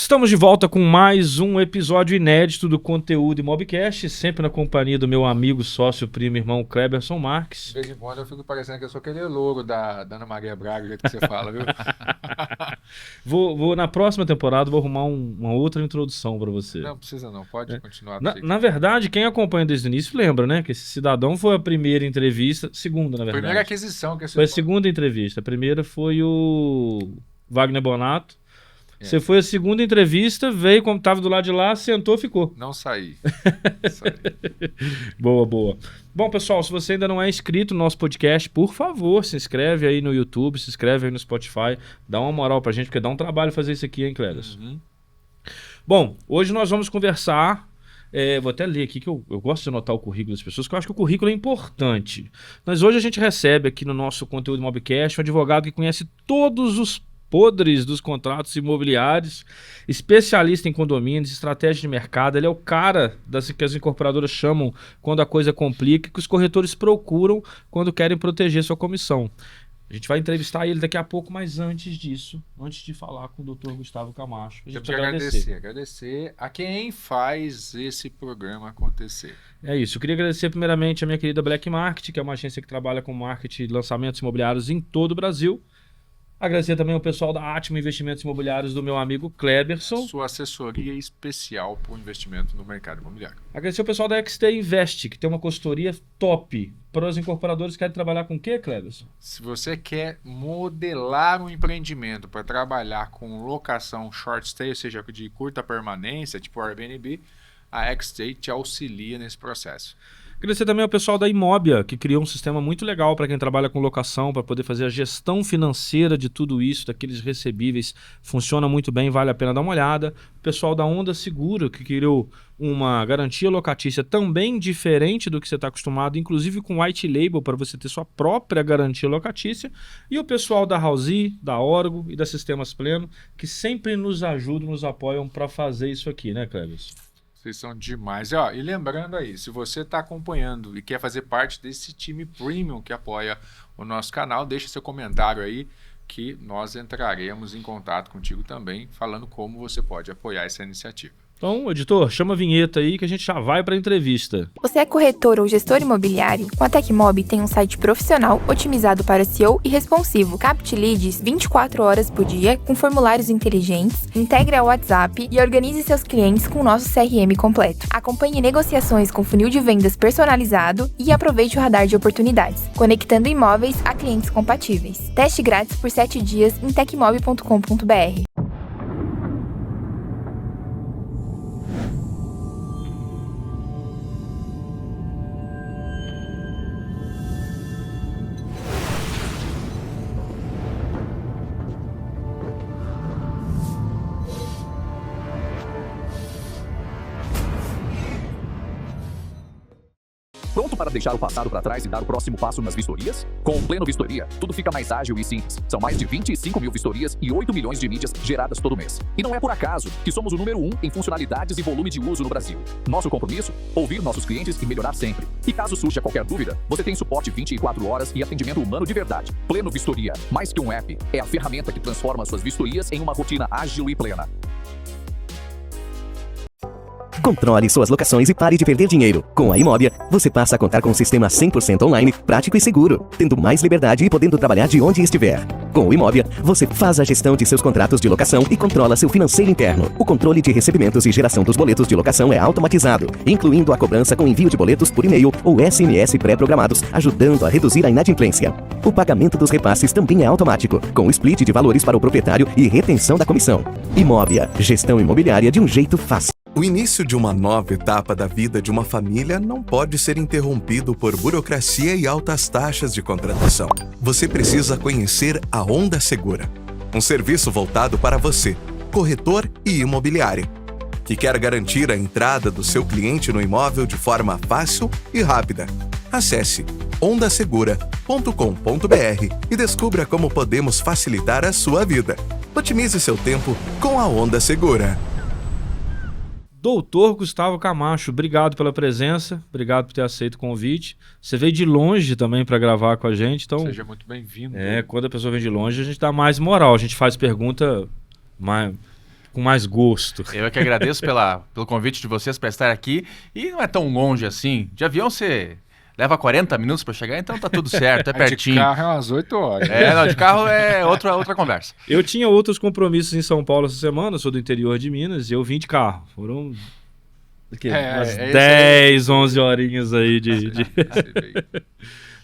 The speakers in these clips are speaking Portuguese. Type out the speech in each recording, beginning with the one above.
Estamos de volta com mais um episódio inédito do Conteúdo Imobcast, sempre na companhia do meu amigo, sócio, primo, irmão Cleberson Marques. De vez em quando eu fico parecendo que eu sou aquele louro da Ana Maria Braga, do jeito que você fala, viu? Na próxima temporada vou arrumar uma outra introdução para você. Não precisa não, pode continuar. Na verdade, quem acompanha desde o início lembra, né? Que esse cidadão foi a primeira entrevista, segunda, na verdade. Primeira aquisição que você foi a segunda entrevista. A primeira foi o Wagner Bonato. Você foi a segunda entrevista, veio, como estava do lado de lá, sentou, ficou. Não saí. Boa, boa. Bom, pessoal, se você ainda não é inscrito no nosso podcast, por favor, se inscreve aí no YouTube, se inscreve aí no Spotify, dá uma moral pra gente, porque dá um trabalho fazer isso aqui, hein, Cléber? Uhum. Bom, hoje nós vamos conversar... vou até ler aqui, que eu gosto de anotar o currículo das pessoas, que eu acho que o currículo é importante. Mas hoje a gente recebe aqui no nosso Conteúdo Imobcast um advogado que conhece todos os podres dos contratos imobiliários, especialista em condomínios, estratégia de mercado. Ele é o cara que as incorporadoras chamam quando a coisa complica, que os corretores procuram quando querem proteger sua comissão. A gente vai entrevistar ele daqui a pouco, mas antes disso, antes de falar com o Dr. Gustavo Camacho, a gente precisa agradecer a quem faz esse programa acontecer. É isso. Eu queria agradecer primeiramente a minha querida Black Market, que é uma agência que trabalha com marketing e lançamentos imobiliários em todo o Brasil. Agradecer também ao pessoal da Atmo Investimentos Imobiliários do meu amigo Cleberson. Sua assessoria especial para o investimento no mercado imobiliário. Agradecer ao pessoal da XT Invest, que tem uma consultoria top para os incorporadores que querem trabalhar com o quê, Cleberson? Se você quer modelar um empreendimento para trabalhar com locação short stay, ou seja, de curta permanência, tipo Airbnb, a XT te auxilia nesse processo. Agradecer também ao pessoal da Imóbia, que criou um sistema muito legal para quem trabalha com locação, para poder fazer a gestão financeira de tudo isso, daqueles recebíveis. Funciona muito bem, vale a pena dar uma olhada. O pessoal da Onda Seguro, que criou uma garantia locatícia também diferente do que você está acostumado, inclusive com white label, para você ter sua própria garantia locatícia. E o pessoal da Housey, da Orgo e da Sistemas Pleno, que sempre nos ajudam, nos apoiam para fazer isso aqui, né, Cleves? Vocês são demais. E lembrando aí, se você está acompanhando e quer fazer parte desse time premium que apoia o nosso canal, deixa seu comentário aí que nós entraremos em contato contigo também, falando como você pode apoiar essa iniciativa. Então, editor, chama a vinheta aí que a gente já vai para a entrevista. Você é corretor ou gestor imobiliário? Com a Tecmob tem um site profissional, otimizado para SEO e responsivo. Capte leads 24 horas por dia, com formulários inteligentes, integre ao WhatsApp e organize seus clientes com o nosso CRM completo. Acompanhe negociações com funil de vendas personalizado e aproveite o radar de oportunidades, conectando imóveis a clientes compatíveis. Teste grátis por 7 dias em tecmob.com.br. Pronto para deixar o passado para trás e dar o próximo passo nas vistorias? Com o Pleno Vistoria, tudo fica mais ágil e simples. São mais de 25 mil vistorias e 8 milhões de mídias geradas todo mês. E não é por acaso que somos o número 1 em funcionalidades e volume de uso no Brasil. Nosso compromisso? Ouvir nossos clientes e melhorar sempre. E caso surja qualquer dúvida, você tem suporte 24 horas e atendimento humano de verdade. Pleno Vistoria, mais que um app, é a ferramenta que transforma suas vistorias em uma rotina ágil e plena. Controle suas locações e pare de perder dinheiro. Com a Imóbia, você passa a contar com um sistema 100% online, prático e seguro, tendo mais liberdade e podendo trabalhar de onde estiver. Com o Imóbia, você faz a gestão de seus contratos de locação e controla seu financeiro interno. O controle de recebimentos e geração dos boletos de locação é automatizado, incluindo a cobrança com envio de boletos por e-mail ou SMS pré-programados, ajudando a reduzir a inadimplência. O pagamento dos repasses também é automático, com o split de valores para o proprietário e retenção da comissão. Imóbia, gestão imobiliária de um jeito fácil. O início de uma nova etapa da vida de uma família não pode ser interrompido por burocracia e altas taxas de contratação. Você precisa conhecer a Onda Segura, um serviço voltado para você, corretor e imobiliário, que quer garantir a entrada do seu cliente no imóvel de forma fácil e rápida. Acesse ondasegura.com.br e descubra como podemos facilitar a sua vida. Otimize seu tempo com a Onda Segura. Doutor Gustavo Camacho, obrigado pela presença, obrigado por ter aceito o convite. Você veio de longe também para gravar com a gente, então... Seja muito bem-vindo. Quando a pessoa vem de longe, a gente dá mais moral, a gente faz pergunta com mais gosto. Eu é que agradeço pelo convite de vocês para estar aqui. E não é tão longe assim. De avião você leva 40 minutos para chegar, então tá tudo certo, é pertinho. De carro é umas 8 horas. Não, de carro é outra conversa. Eu tinha outros compromissos em São Paulo essa semana, eu sou do interior de Minas, e eu vim de carro. Foram umas 10, 11 horinhas aí de...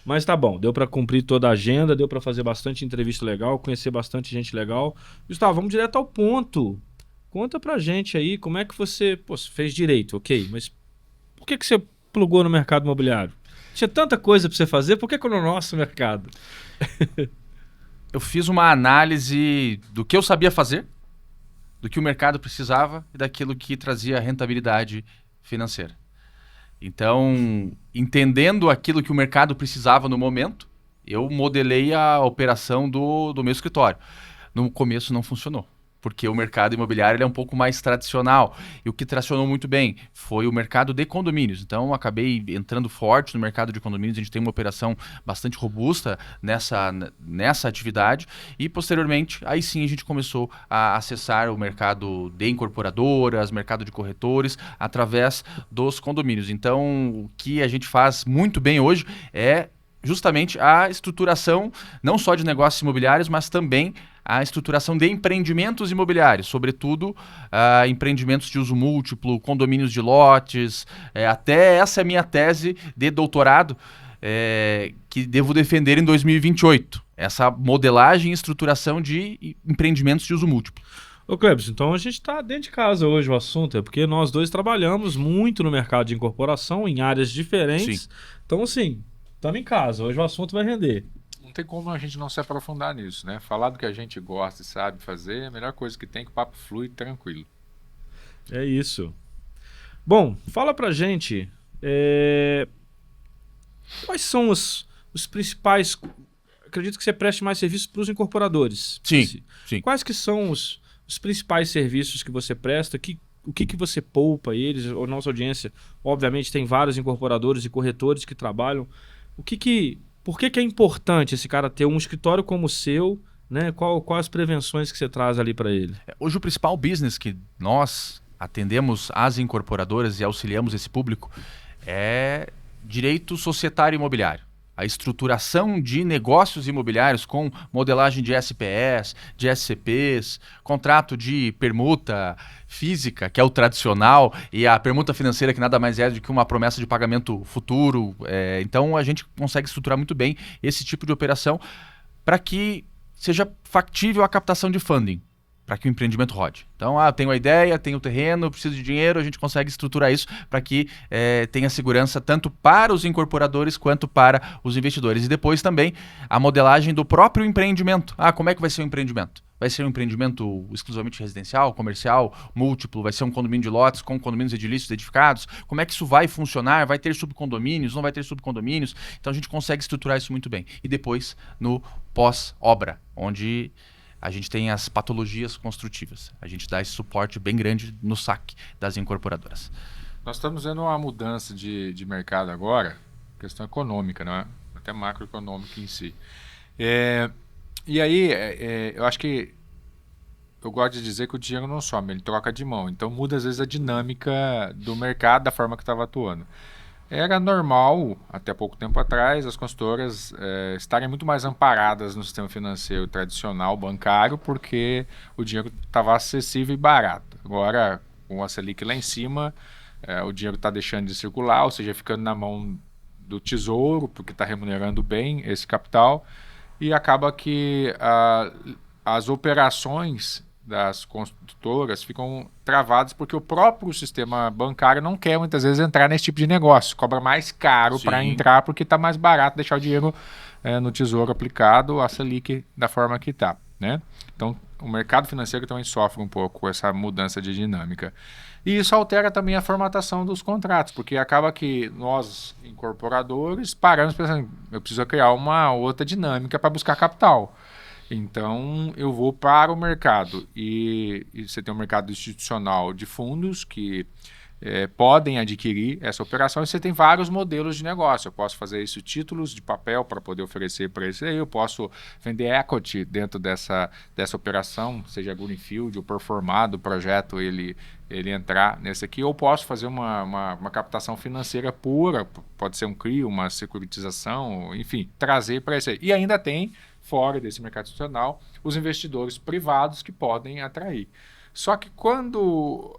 Mas tá bom, deu pra cumprir toda a agenda, deu pra fazer bastante entrevista legal, conhecer bastante gente legal. Gustavo, vamos direto ao ponto. Conta pra gente aí como é que você fez direito, ok, mas por que você plugou no mercado imobiliário? Tinha tanta coisa pra você fazer, por que no nosso mercado? Eu fiz uma análise do que eu sabia fazer, do que o mercado precisava e daquilo que trazia rentabilidade financeira. Então, entendendo aquilo que o mercado precisava no momento, eu modelei a operação do meu escritório. No começo não funcionou, porque o mercado imobiliário ele é um pouco mais tradicional. E o que tracionou muito bem foi o mercado de condomínios. Então, acabei entrando forte no mercado de condomínios. A gente tem uma operação bastante robusta nessa atividade. E, posteriormente, aí sim a gente começou a acessar o mercado de incorporadoras, mercado de corretores, através dos condomínios. Então, o que a gente faz muito bem hoje é justamente a estruturação não só de negócios imobiliários, mas também a estruturação de empreendimentos imobiliários, sobretudo empreendimentos de uso múltiplo, condomínios de lotes, até essa é a minha tese de doutorado, que devo defender em 2028, essa modelagem e estruturação de empreendimentos de uso múltiplo. Ô Clebson, então a gente está dentro de casa hoje, o assunto é porque nós dois trabalhamos muito no mercado de incorporação, em áreas diferentes, então assim, estamos em casa, hoje o assunto vai render. Não tem como a gente não se aprofundar nisso, né? Falar do que a gente gosta e sabe fazer é a melhor coisa que tem, que o papo flui tranquilo. É isso. Bom, fala pra gente quais são os principais... Acredito que você preste mais serviços para os incorporadores. Sim. Quais que são os principais serviços que você presta? O que você poupa eles? A nossa audiência, obviamente, tem vários incorporadores e corretores que trabalham. Por que é importante esse cara ter um escritório como o seu, né? Quais as prevenções que você traz ali para ele? Hoje o principal business que nós atendemos as incorporadoras e auxiliamos esse público é direito societário imobiliário. A estruturação de negócios imobiliários com modelagem de SPS, de SCPs, contrato de permuta física, que é o tradicional, e a permuta financeira, que nada mais é do que uma promessa de pagamento futuro. Então, a gente consegue estruturar muito bem esse tipo de operação para que seja factível a captação de funding, para que o empreendimento rode. Então, tenho a ideia, tenho o terreno, preciso de dinheiro, a gente consegue estruturar isso para que tenha segurança tanto para os incorporadores quanto para os investidores. E depois também a modelagem do próprio empreendimento. Como é que vai ser o empreendimento? Vai ser um empreendimento exclusivamente residencial, comercial, múltiplo? Vai ser um condomínio de lotes com condomínios edilícios edificados? Como é que isso vai funcionar? Vai ter subcondomínios? Não vai ter subcondomínios? Então, a gente consegue estruturar isso muito bem. E depois, no pós-obra, onde a gente tem as patologias construtivas. A gente dá esse suporte bem grande no saque das incorporadoras. Nós estamos vendo uma mudança de mercado agora, questão econômica, não é? Até macroeconômica em si. E aí, eu acho que eu gosto de dizer que o dinheiro não some, ele troca de mão. Então muda às vezes a dinâmica do mercado, da forma que estava atuando. Era normal, até pouco tempo atrás, as consultoras estarem muito mais amparadas no sistema financeiro tradicional, bancário, porque o dinheiro estava acessível e barato. Agora, com a Selic lá em cima, o dinheiro está deixando de circular, ou seja, ficando na mão do tesouro, porque está remunerando bem esse capital, e acaba que as operações das construtoras ficam travadas porque o próprio sistema bancário não quer muitas vezes entrar nesse tipo de negócio, cobra mais caro para entrar porque está mais barato deixar o dinheiro no tesouro aplicado, a Selic da forma que está, né? Então o mercado financeiro também sofre um pouco com essa mudança de dinâmica. E isso altera também a formatação dos contratos, porque acaba que nós, incorporadores, paramos pensando, eu preciso criar uma outra dinâmica para buscar capital. Então, eu vou para o mercado e você tem um mercado institucional de fundos que podem adquirir essa operação, e você tem vários modelos de negócio. Eu posso fazer isso títulos de papel para poder oferecer para isso aí, eu posso vender equity dentro dessa operação, seja greenfield ou performado o projeto ele entrar nesse aqui, ou posso fazer uma captação financeira pura, pode ser um CRI, uma securitização, enfim, trazer para isso aí. E ainda tem, fora desse mercado institucional, os investidores privados que podem atrair. Só que quando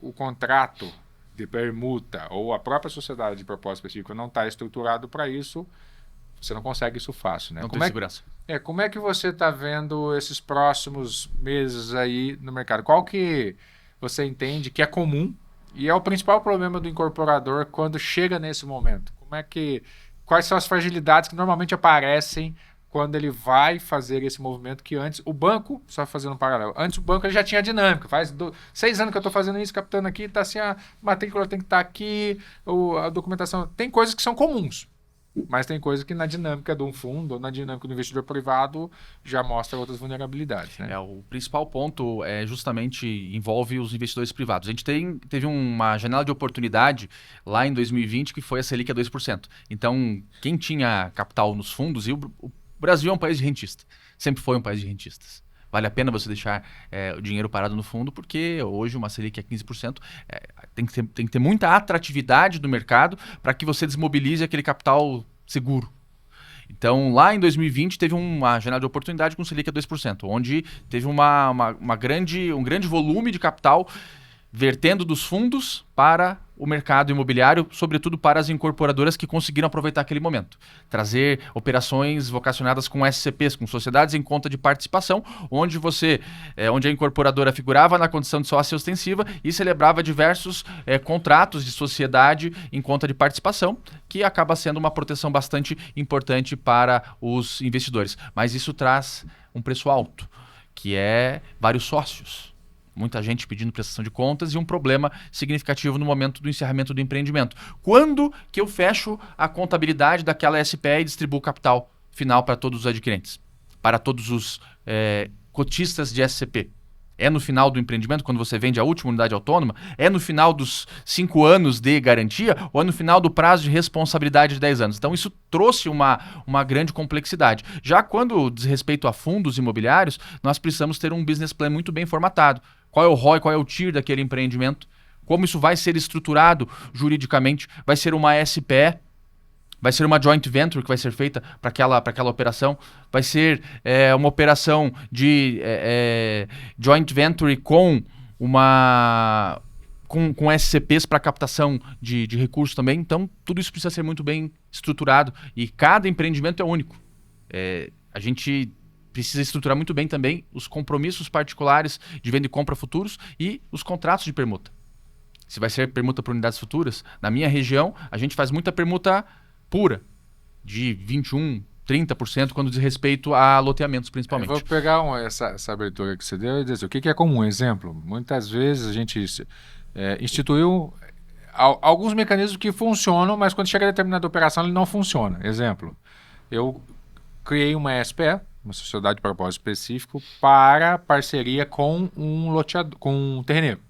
o contrato de permuta ou a própria sociedade de propósito específico não está estruturado para isso, você não consegue isso fácil, né? Não tem segurança. Como é que você está vendo esses próximos meses aí no mercado? Qual que você entende que é comum e é o principal problema do incorporador quando chega nesse momento? Quais são as fragilidades que normalmente aparecem quando ele vai fazer esse movimento que antes, o banco, só fazendo um paralelo, antes o banco ele já tinha dinâmica, faz 6 anos que eu estou fazendo isso, captando aqui, está assim, a matrícula tem que estar aqui, a documentação, tem coisas que são comuns, mas tem coisas que na dinâmica de um fundo ou na dinâmica do investidor privado já mostra outras vulnerabilidades, né? O principal ponto justamente envolve os investidores privados. A gente teve uma janela de oportunidade lá em 2020 que foi a Selic a 2%. Então, quem tinha capital nos fundos, e o Brasil é um país de rentista, sempre foi um país de rentistas. Vale a pena você deixar o dinheiro parado no fundo, porque hoje uma Selic é 15%, tem que ter muita atratividade do mercado para que você desmobilize aquele capital seguro. Então, lá em 2020, teve uma janela de oportunidade com Selic a 2%, onde teve um grande volume de capital vertendo dos fundos para o mercado imobiliário, sobretudo para as incorporadoras que conseguiram aproveitar aquele momento. Trazer operações vocacionadas com SCPs, com sociedades em conta de participação, onde a incorporadora figurava na condição de sócia ostensiva e celebrava diversos contratos de sociedade em conta de participação, que acaba sendo uma proteção bastante importante para os investidores. Mas isso traz um preço alto, que é vários sócios. Muita gente pedindo prestação de contas e um problema significativo no momento do encerramento do empreendimento. Quando que eu fecho a contabilidade daquela SPE e distribuo o capital final para todos os adquirentes? Para todos os cotistas de SCP? É no final do empreendimento, quando você vende a última unidade autônoma? É no final dos 5 anos de garantia? Ou é no final do prazo de responsabilidade de 10 anos? Então, isso trouxe uma grande complexidade. Já quando diz respeito a fundos imobiliários, nós precisamos ter um business plan muito bem formatado. Qual é o ROI, qual é o TIR daquele empreendimento? Como isso vai ser estruturado juridicamente? Vai ser uma SPE? Vai ser uma joint venture que vai ser feita para aquela operação? Vai ser uma operação de joint venture com com SCPs para captação de recursos também? Então, tudo isso precisa ser muito bem estruturado e cada empreendimento é único. A gente precisa estruturar muito bem também os compromissos particulares de venda e compra futuros e os contratos de permuta. Se vai ser permuta por unidades futuras, na minha região, a gente faz muita permuta pura, de 21%, 30%, quando diz respeito a loteamentos, principalmente. Eu vou pegar essa abertura que você deu e dizer o que é comum. Exemplo, muitas vezes a gente instituiu alguns mecanismos que funcionam, mas quando chega a determinada operação ele não funciona. Exemplo, eu criei uma SPE, uma sociedade de propósito específico, para parceria com um terreneiro.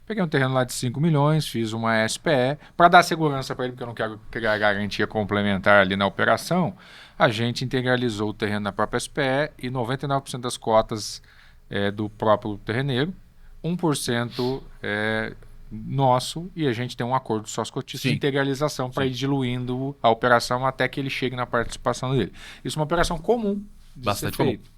Peguei um terreno lá de 5 milhões, fiz uma SPE, para dar segurança para ele, porque eu não quero criar garantia complementar ali na operação, a gente integralizou o terreno na própria SPE e 99% das cotas do próprio terreneiro, 1% nosso, e a gente tem um acordo sócio-cotista de integralização para ir diluindo a operação até que ele chegue na participação dele. Isso é uma operação comum de ser feito.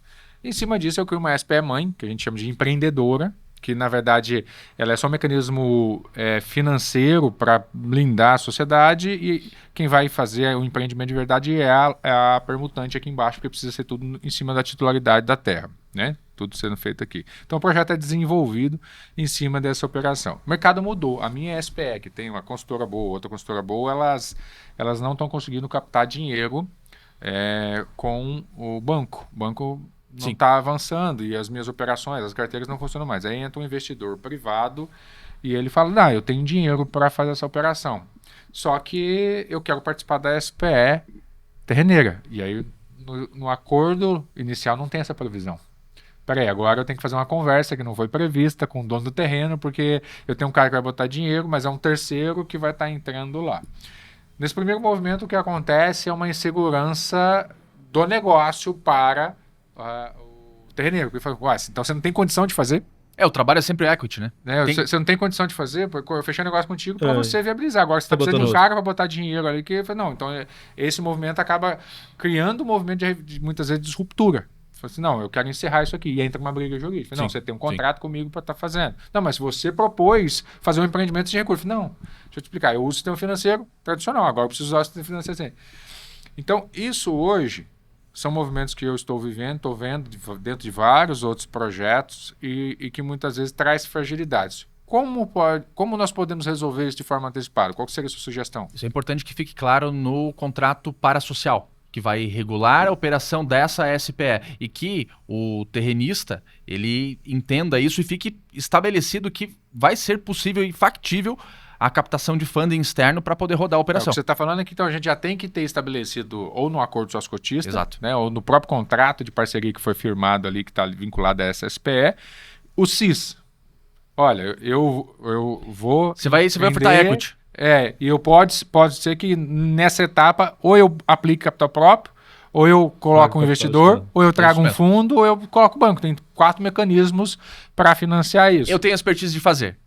Em cima disso, eu crio uma SPE mãe, que a gente chama de empreendedora, que na verdade ela é só um mecanismo financeiro para blindar a sociedade, e quem vai fazer o empreendimento de verdade é a permutante aqui embaixo, porque precisa ser tudo em cima da titularidade da terra, né? Tudo sendo feito aqui. Então o projeto é desenvolvido em cima dessa operação. O mercado mudou. A minha SPE, que tem uma consultora boa, outra consultora boa, elas não estão conseguindo captar dinheiro com o banco. O banco não está avançando e as minhas operações, as carteiras não funcionam mais. Aí entra um investidor privado e ele fala, eu tenho dinheiro para fazer essa operação. Só que eu quero participar da SPE terreneira. E aí no acordo inicial não tem essa previsão. peraí, agora eu tenho que fazer uma conversa que não foi prevista com o dono do terreno, porque eu tenho um cara que vai botar dinheiro, mas é um terceiro que vai estar entrando lá. Nesse primeiro movimento, o que acontece é uma insegurança do negócio para o terreneiro. Ele fala, então você não tem condição de fazer? O trabalho é sempre equity, né? Você não tem condição de fazer, porque eu fechei um negócio contigo para você viabilizar. Agora você Tá está precisando de um botando cara para botar dinheiro ali. Não, então esse movimento acaba criando um movimento de muitas vezes de ruptura. Fala assim, não, eu quero encerrar isso aqui. E entra uma briga jurídica. Não, você tem um contrato comigo para estar fazendo. Não, mas você propôs fazer um empreendimento sem recurso. Não, deixa eu te explicar. Eu uso o sistema financeiro tradicional, agora eu preciso usar o sistema financeiro sem. Então, isso hoje são movimentos que eu estou vivendo, estou vendo dentro de vários outros projetos e que muitas vezes traz fragilidades. Como nós podemos resolver isso de forma antecipada? Qual seria a sua sugestão? Isso é importante que fique claro no contrato parasocial, que vai regular a operação dessa SPE e que o terrenista ele entenda isso e fique estabelecido que vai ser possível e factível a captação de funding externo para poder rodar a operação. O que você está falando é que então, a gente já tem que ter estabelecido ou no acordo sócio-cotista, Exato. Né, ou no próprio contrato de parceria que foi firmado ali, que está vinculado a essa SPE, o CIS. Olha, eu vou... Você vai ofertar equity. E pode ser que nessa etapa ou eu aplique capital próprio, ou eu coloco um investidor, ou eu trago um fundo, ou eu coloco o banco. Tem 4 mecanismos para financiar isso. Eu tenho expertise de fazer.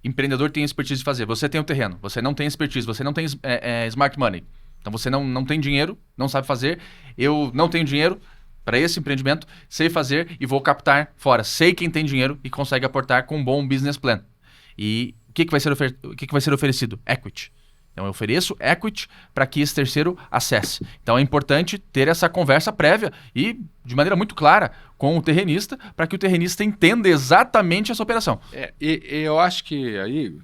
Empreendedor, tenho expertise de fazer. Você tem o terreno, você não tem expertise, você não tem smart money. Então você não tem dinheiro, não sabe fazer. Eu não tenho dinheiro para esse empreendimento, sei fazer e vou captar fora. Sei quem tem dinheiro e consegue aportar com um bom business plan. E o que vai ser oferecido? Equity. Então eu ofereço equity para que esse terceiro acesse. Então é importante ter essa conversa prévia e de maneira muito clara com o terrenista para que o terrenista entenda exatamente essa operação. E eu acho que aí,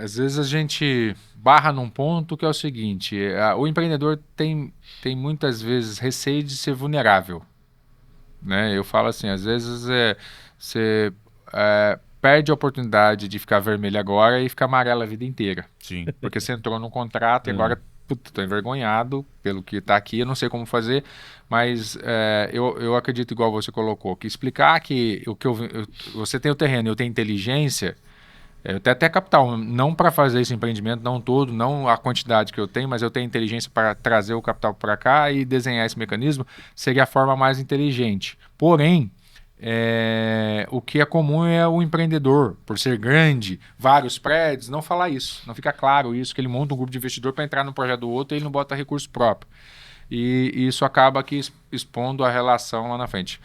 às vezes a gente barra num ponto que é o seguinte, o empreendedor tem muitas vezes receio de ser vulnerável. Né? Eu falo assim, às vezes você perde a oportunidade de ficar vermelho agora e ficar amarelo a vida inteira. Sim. Porque você entrou num contrato e agora estou envergonhado pelo que está aqui, eu não sei como fazer, mas eu acredito, igual você colocou, que explicar que você tem o terreno e eu tenho inteligência, eu tenho até capital, não para fazer esse empreendimento, não todo, não a quantidade que eu tenho, mas eu tenho inteligência para trazer o capital para cá e desenhar esse mecanismo, seria a forma mais inteligente. Porém, o que é comum é o empreendedor, por ser grande, vários prédios, não falar isso, não fica claro isso, que ele monta um grupo de investidor para entrar no projeto do outro e ele não bota recurso próprio. E isso acaba aqui expondo a relação lá na frente.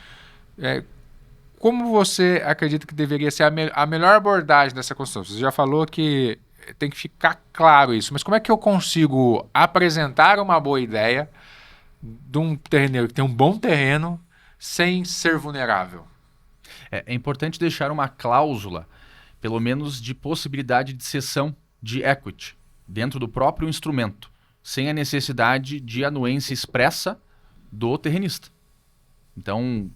Como você acredita que deveria ser a melhor abordagem dessa construção? Você já falou que tem que ficar claro isso, mas como é que eu consigo apresentar uma boa ideia de um terreneiro que tem um bom terreno sem ser vulnerável? É importante deixar uma cláusula, pelo menos de possibilidade de cessão de equity dentro do próprio instrumento, sem a necessidade de anuência expressa do terrenista. Então,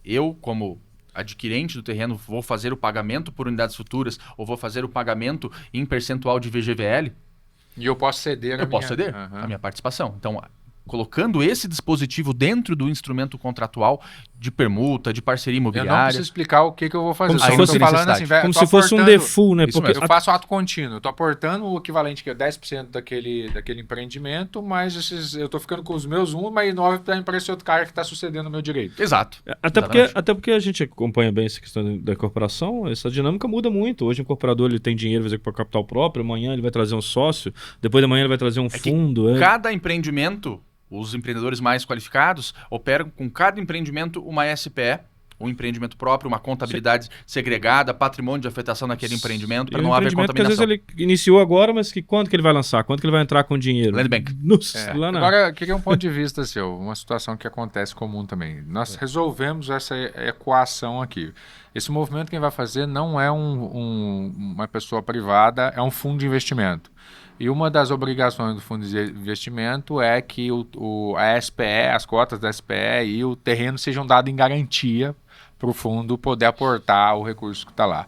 eu, como adquirente do terreno, vou fazer o pagamento por unidades futuras ou vou fazer o pagamento em percentual de VGVL. E eu posso ceder a minha participação. Então, colocando esse dispositivo dentro do instrumento contratual de permuta, de parceria imobiliária. Eu não preciso explicar o que eu vou fazer. Como se fosse um default, né? Porque eu faço ato contínuo. Eu estou aportando o equivalente que é 10% daquele empreendimento, mas eu estou ficando com os meus 1, mas 9 para esse outro cara que está sucedendo o meu direito. Exato. Até porque a gente acompanha bem essa questão da incorporação, essa dinâmica muda muito. Hoje o incorporador ele tem dinheiro, vai fazer com capital próprio, amanhã ele vai trazer um sócio, depois de amanhã ele vai trazer um fundo. Cada empreendimento, os empreendedores mais qualificados operam com cada empreendimento uma SPE, um empreendimento próprio, uma contabilidade segregada, patrimônio de afetação naquele empreendimento, para não haver contaminação. Que às vezes ele iniciou agora, mas quando que ele vai lançar? Quando que ele vai entrar com dinheiro? Land Bank. Agora, queria um ponto de vista seu, uma situação que acontece comum também. Nós resolvemos essa equação aqui. Esse movimento quem vai fazer não é uma pessoa privada, é um fundo de investimento. E uma das obrigações do fundo de investimento é que a SPE, as cotas da SPE e o terreno sejam dados em garantia para o fundo poder aportar o recurso que está lá.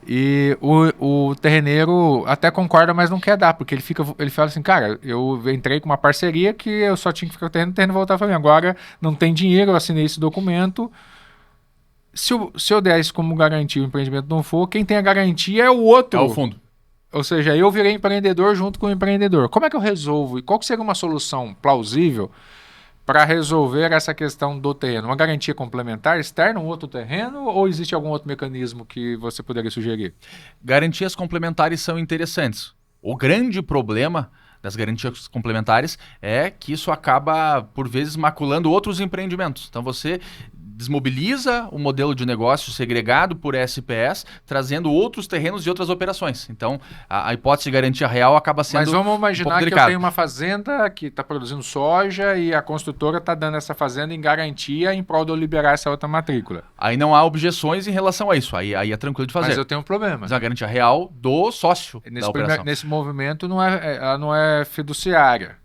E o terreneiro até concorda, mas não quer dar, porque ele fala assim, cara, eu entrei com uma parceria que eu só tinha que ficar com o terreno voltar para mim. Agora não tem dinheiro, eu assinei esse documento, Se eu der isso como garantia e o empreendimento não for, quem tem a garantia é o outro. É o fundo. Ou seja, eu virei empreendedor junto com o empreendedor. Como é que eu resolvo? E qual que seria uma solução plausível para resolver essa questão do terreno? Uma garantia complementar externa, um outro terreno, ou existe algum outro mecanismo que você poderia sugerir? Garantias complementares são interessantes. O grande problema das garantias complementares é que isso acaba, por vezes, maculando outros empreendimentos. Então, você desmobiliza o modelo de negócio segregado por SPS, trazendo outros terrenos e outras operações. Então, a hipótese de garantia real acaba sendo Mas vamos um imaginar pouco que eu delicado. tenho uma fazenda que está produzindo soja e a construtora está dando essa fazenda em garantia em prol de eu liberar essa outra matrícula. Aí não há objeções em relação a isso. Aí é tranquilo de fazer. Mas eu tenho um problema. Mas é uma garantia real do sócio da operação. Nesse movimento ela não é fiduciária.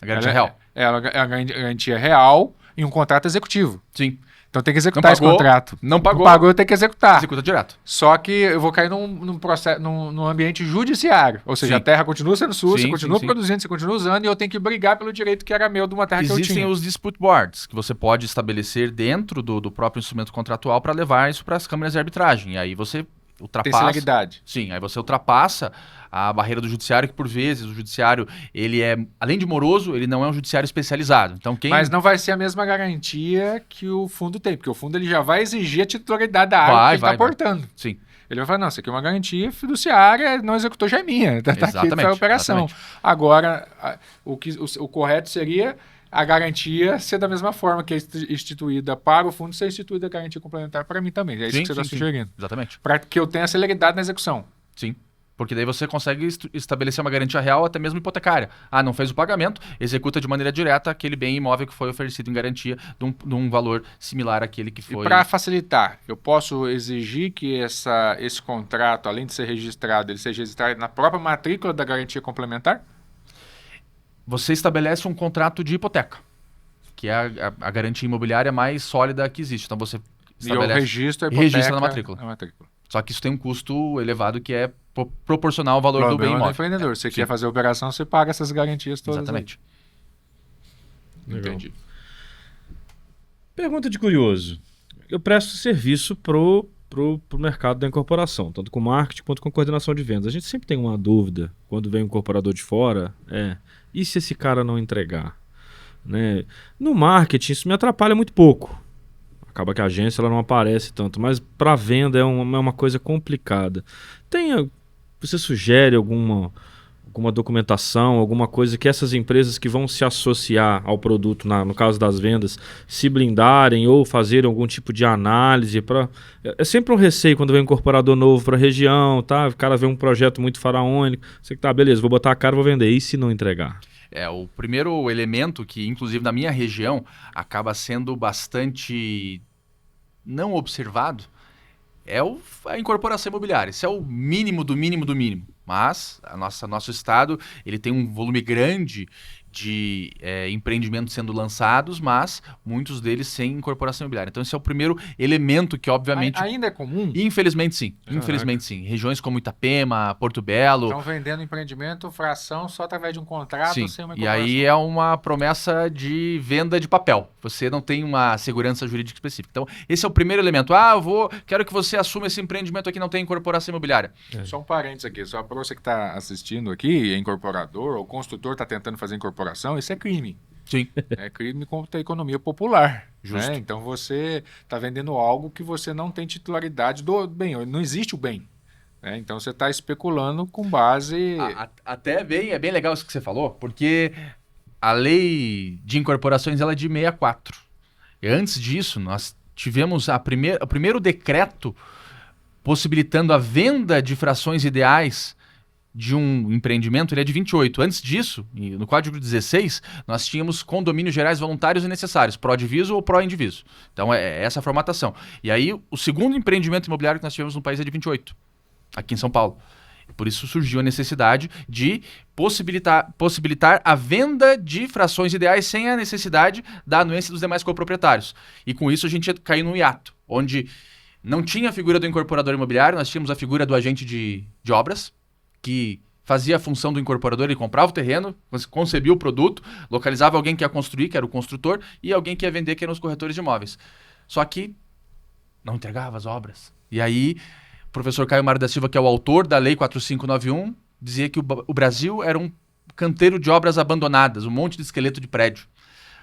A garantia real. Ela é a garantia real em um contrato executivo. Sim. Então tem que executar esse contrato. Não pagou. Não pagou, eu tenho que executar. Executa direto. Só que eu vou cair num processo, num ambiente judiciário. Ou seja, Sim. a terra continua sendo sua, Sim, você continua sim. produzindo, você continua usando, e eu tenho que brigar pelo direito que era meu de uma terra que eu Existem tinha. os dispute boards, que você pode estabelecer dentro do próprio instrumento contratual para levar isso para as câmaras de arbitragem. E aí você Tem ultrapassa... celeridade. Sim, aí você ultrapassa a barreira do judiciário, que por vezes o judiciário, ele é, além de moroso, ele não é um judiciário especializado. Então quem... Mas não vai ser a mesma garantia que o fundo tem, porque o fundo ele já vai exigir a titularidade da área que ele está vai. portando. Sim, Ele vai falar, não, isso aqui é uma garantia fiduciária, não executou, já é minha, tá aqui, Exatamente, foi a operação. exatamente. Agora, o correto seria a garantia ser da mesma forma que é instituída para o fundo, ser instituída a garantia complementar para mim também. É isso Sim, que você está sim, sim. sugerindo. exatamente. Para que eu tenha celeridade na execução. Sim. Porque daí você consegue estabelecer uma garantia real, até mesmo hipotecária. Ah, não fez o pagamento, executa de maneira direta aquele bem imóvel que foi oferecido em garantia de um valor similar àquele que E foi... para facilitar, eu posso exigir que esse contrato, além de ser registrado, ele seja registrado na própria matrícula da garantia complementar? Você estabelece um contrato de hipoteca, que é a garantia imobiliária mais sólida que existe. Então você E eu estabelece... registro a e hipoteca registra na matrícula. Só que isso tem um custo elevado que é proporcional ao valor do bem Problema do imóvel. empreendedor. Você Sim. quer fazer a operação, você paga essas garantias todas. Exatamente. Aí. Entendi. Pergunta de curioso. Eu presto serviço pro mercado da incorporação, tanto com marketing quanto com coordenação de vendas. A gente sempre tem uma dúvida quando vem um incorporador de fora, e se esse cara não entregar? Né? No marketing isso me atrapalha muito pouco. Acaba que a agência ela não aparece tanto, mas para venda é uma coisa complicada. Você sugere alguma documentação, alguma coisa que essas empresas que vão se associar ao produto, no caso das vendas, se blindarem ou fazerem algum tipo de análise? É sempre um receio quando vem um incorporador novo para a região, tá? O cara vê um projeto muito faraônico, você que tá, beleza, vou botar a cara e vou vender. E se não entregar? O primeiro elemento que, inclusive na minha região, acaba sendo bastante não observado é a incorporação imobiliária. Isso é o mínimo do mínimo do mínimo. Mas nosso estado ele tem um volume grande de empreendimentos sendo lançados, mas muitos deles sem incorporação imobiliária. Então esse é o primeiro elemento que, obviamente... Ainda é comum? Infelizmente sim. Caraca. Infelizmente sim. Regiões como Itapema, Porto Belo... Estão vendendo empreendimento, fração, só através de um contrato, Sim. sem uma E incorporação. aí é uma promessa de venda de papel. Você não tem uma segurança jurídica específica. Então, esse é o primeiro elemento. Quero que você assuma esse empreendimento aqui, não tem incorporação imobiliária. Só um parênteses aqui, só para você que está assistindo aqui, é incorporador, ou construtor está tentando fazer incorporação, isso é crime. Sim. É crime contra a economia popular. Justo. Né? Então você está vendendo algo que você não tem titularidade do bem, não existe o bem. Né? Então você está especulando com base... É bem legal isso que você falou, porque a lei de incorporações ela é de 64. E antes disso, nós tivemos o primeiro decreto possibilitando a venda de frações ideais de um empreendimento, ele é de 28. Antes disso, no Código 16, nós tínhamos condomínios gerais voluntários e necessários, pró-diviso ou pró-indiviso. Então, é essa a formatação. E aí, o segundo empreendimento imobiliário que nós tivemos no país é de 28, aqui em São Paulo. Por isso surgiu a necessidade de possibilitar a venda de frações ideais sem a necessidade da anuência dos demais coproprietários. E com isso a gente caiu num hiato, onde não tinha a figura do incorporador imobiliário, nós tínhamos a figura do agente de obras, que fazia a função do incorporador, ele comprava o terreno, concebia o produto, localizava alguém que ia construir, que era o construtor, e alguém que ia vender, que eram os corretores de imóveis. Só que não entregava as obras. E aí, o professor Caio Mário da Silva, que é o autor da Lei 4591, dizia que o Brasil era um canteiro de obras abandonadas, um monte de esqueleto de prédio,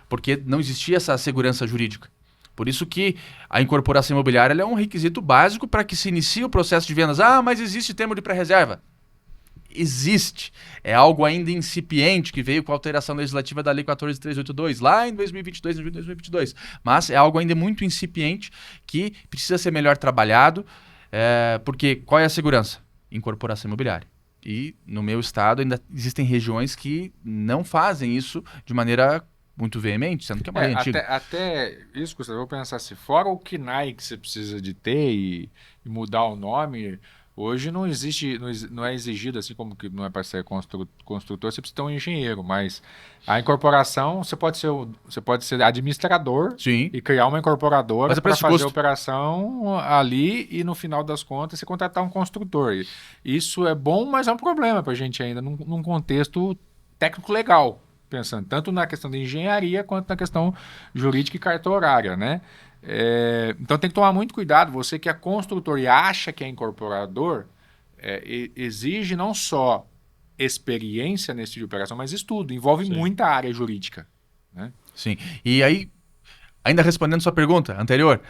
porque não existia essa segurança jurídica. Por isso que a incorporação imobiliária ela é um requisito básico para que se inicie o processo de vendas. Ah, mas existe termo de pré-reserva. Existe. É algo ainda incipiente que veio com a alteração legislativa da Lei 14.382, lá em 2022, em julho de 2022. Mas é algo ainda muito incipiente que precisa ser melhor trabalhado, porque qual é a segurança? Incorporação imobiliária. E no meu estado ainda existem regiões que não fazem isso de maneira muito veemente, sendo que é uma lei antiga. Até isso, Gustavo, eu vou pensar assim, fora o KNAI que você precisa de ter e mudar o nome, hoje não existe, não é exigido, assim como que não é para ser construtor, você precisa ter um engenheiro, mas a incorporação, você pode ser administrador. Sim. E criar uma incorporadora para fazer custo. a operação ali e no final das contas você contratar um construtor. Isso é bom, mas é um problema para a gente ainda num contexto técnico legal. Pensando tanto na questão da engenharia quanto na questão jurídica e cartorária, né? Então tem que tomar muito cuidado. Você que é construtor e acha que é incorporador, exige não só experiência nesse tipo de operação, mas estudo. Envolve muita área jurídica, né? Sim. E aí, ainda respondendo sua pergunta anterior,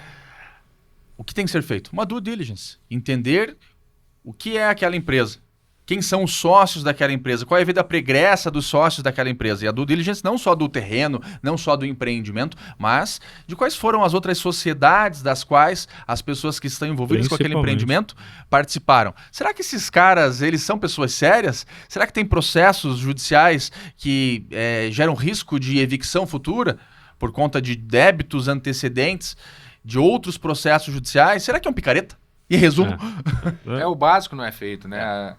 o que tem que ser feito? Uma due diligence. Entender o que é aquela empresa. Quem são os sócios daquela empresa? Qual é a vida pregressa dos sócios daquela empresa? E a due diligence não só do terreno, não só do empreendimento, mas de quais foram as outras sociedades das quais as pessoas que estão envolvidas com aquele empreendimento participaram. Será que esses caras, eles são pessoas sérias? Será que tem processos judiciais que geram risco de evicção futura por conta de débitos antecedentes de outros processos judiciais? Será que é um picareta? Em resumo... O básico não é feito, né?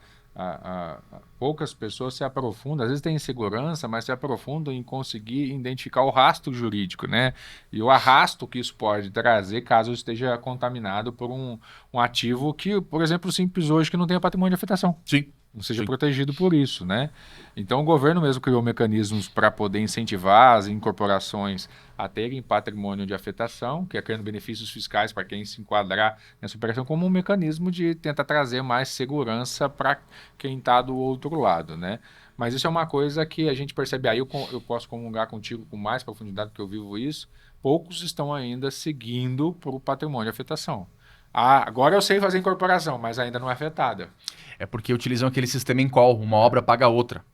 Poucas pessoas se aprofundam, às vezes tem insegurança, mas se aprofundam em conseguir identificar o rastro jurídico, né? E o arrasto que isso pode trazer caso esteja contaminado por um ativo que, por exemplo, simples hoje que não tenha patrimônio de afetação. Sim. Não seja protegido por isso, né? Então o governo mesmo criou mecanismos para poder incentivar as incorporações a terem patrimônio de afetação, que é criando benefícios fiscais para quem se enquadrar nessa operação, como um mecanismo de tentar trazer mais segurança para quem está do outro lado, né? Mas isso é uma coisa que a gente percebe, aí eu posso comungar contigo com mais profundidade, porque eu vivo isso, poucos estão ainda seguindo para o patrimônio de afetação. Agora eu sei fazer incorporação, mas ainda não é afetada. É porque utilizam aquele sistema em call, uma obra paga a outra.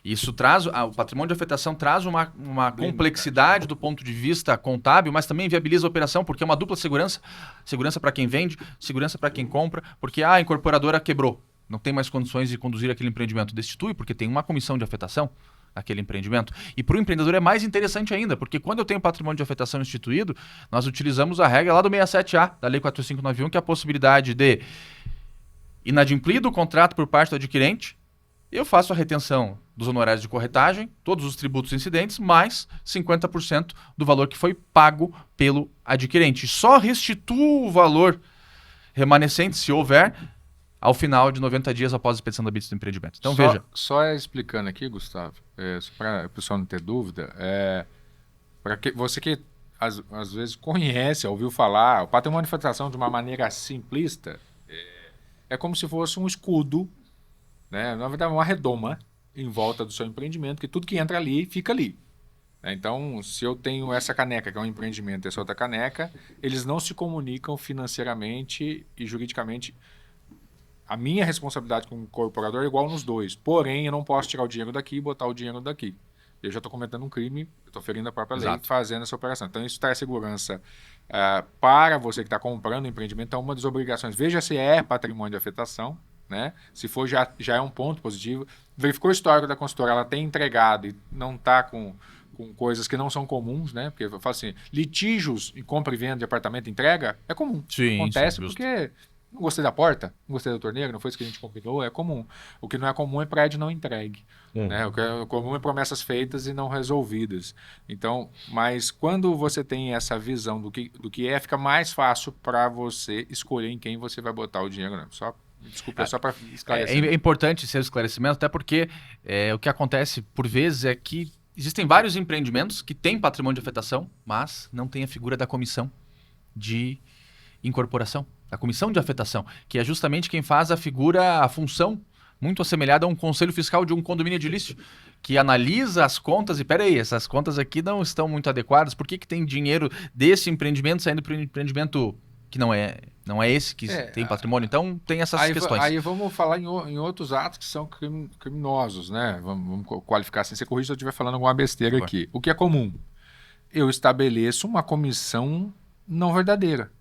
Isso traz, o patrimônio de afetação traz uma complexidade do ponto de vista contábil, mas também viabiliza a operação, porque é uma dupla segurança. Segurança para quem vende, segurança para quem compra, porque a incorporadora quebrou, não tem mais condições de conduzir aquele empreendimento, destitui, porque tem uma comissão de afetação naquele empreendimento. E para o empreendedor é mais interessante ainda, porque quando eu tenho patrimônio de afetação instituído, nós utilizamos a regra lá do 67A, da Lei 4591, que é a possibilidade de inadimplido o contrato por parte do adquirente, eu faço a retenção dos honorários de corretagem, todos os tributos incidentes, mais 50% do valor que foi pago pelo adquirente. Só restituo o valor remanescente, se houver, ao final de 90 dias após a expedição da BITS do empreendimento. Então, veja. Só explicando aqui, Gustavo, para o pessoal não ter dúvida, você que às vezes conhece, ouviu falar, o patrimônio de afetação de uma maneira simplista é como se fosse um escudo, né? Na verdade, uma redoma em volta do seu empreendimento, que tudo que entra ali, fica ali. Então, se eu tenho essa caneca, que é um empreendimento, e essa outra caneca, eles não se comunicam financeiramente e juridicamente. A minha responsabilidade como incorporador é igual nos dois. Porém, eu não posso tirar o dinheiro daqui e botar o dinheiro daqui. Eu já estou cometendo um crime, estou ferindo a própria lei fazendo essa operação. Então, isso traz segurança para você que está comprando o empreendimento. Então, uma das obrigações, veja se é patrimônio de afetação, né? Se for, já é um ponto positivo. Verificou o histórico da consultora, ela tem entregado e não está com coisas que não são comuns, né? Porque eu falo assim, litígios em compra e venda de apartamento entrega é comum. Sim, acontece sim, porque não gostei da porta, não gostei da torneira, não foi isso que a gente combinou, é comum. O que não é comum é prédio não entregue. Né? O que é comum é promessas feitas e não resolvidas. Então, mas quando você tem essa visão do que fica mais fácil para você escolher em quem você vai botar o dinheiro. Né? Desculpa, só para esclarecer. É importante ser esclarecimento, até porque o que acontece por vezes é que existem vários empreendimentos que têm patrimônio de afetação, mas não tem a figura da comissão de incorporação, da comissão de afetação, que é justamente quem faz a função muito assemelhada a um conselho fiscal de um condomínio edilício, que analisa as contas e, peraí, essas contas aqui não estão muito adequadas, por que tem dinheiro desse empreendimento saindo para um empreendimento que não é esse que tem patrimônio? Então, tem essas questões. Aí vamos falar em outros atos que são criminosos, né? Vamos qualificar assim. Você corrige se eu estiver falando alguma besteira aqui. O que é comum? Eu estabeleço uma comissão não verdadeira.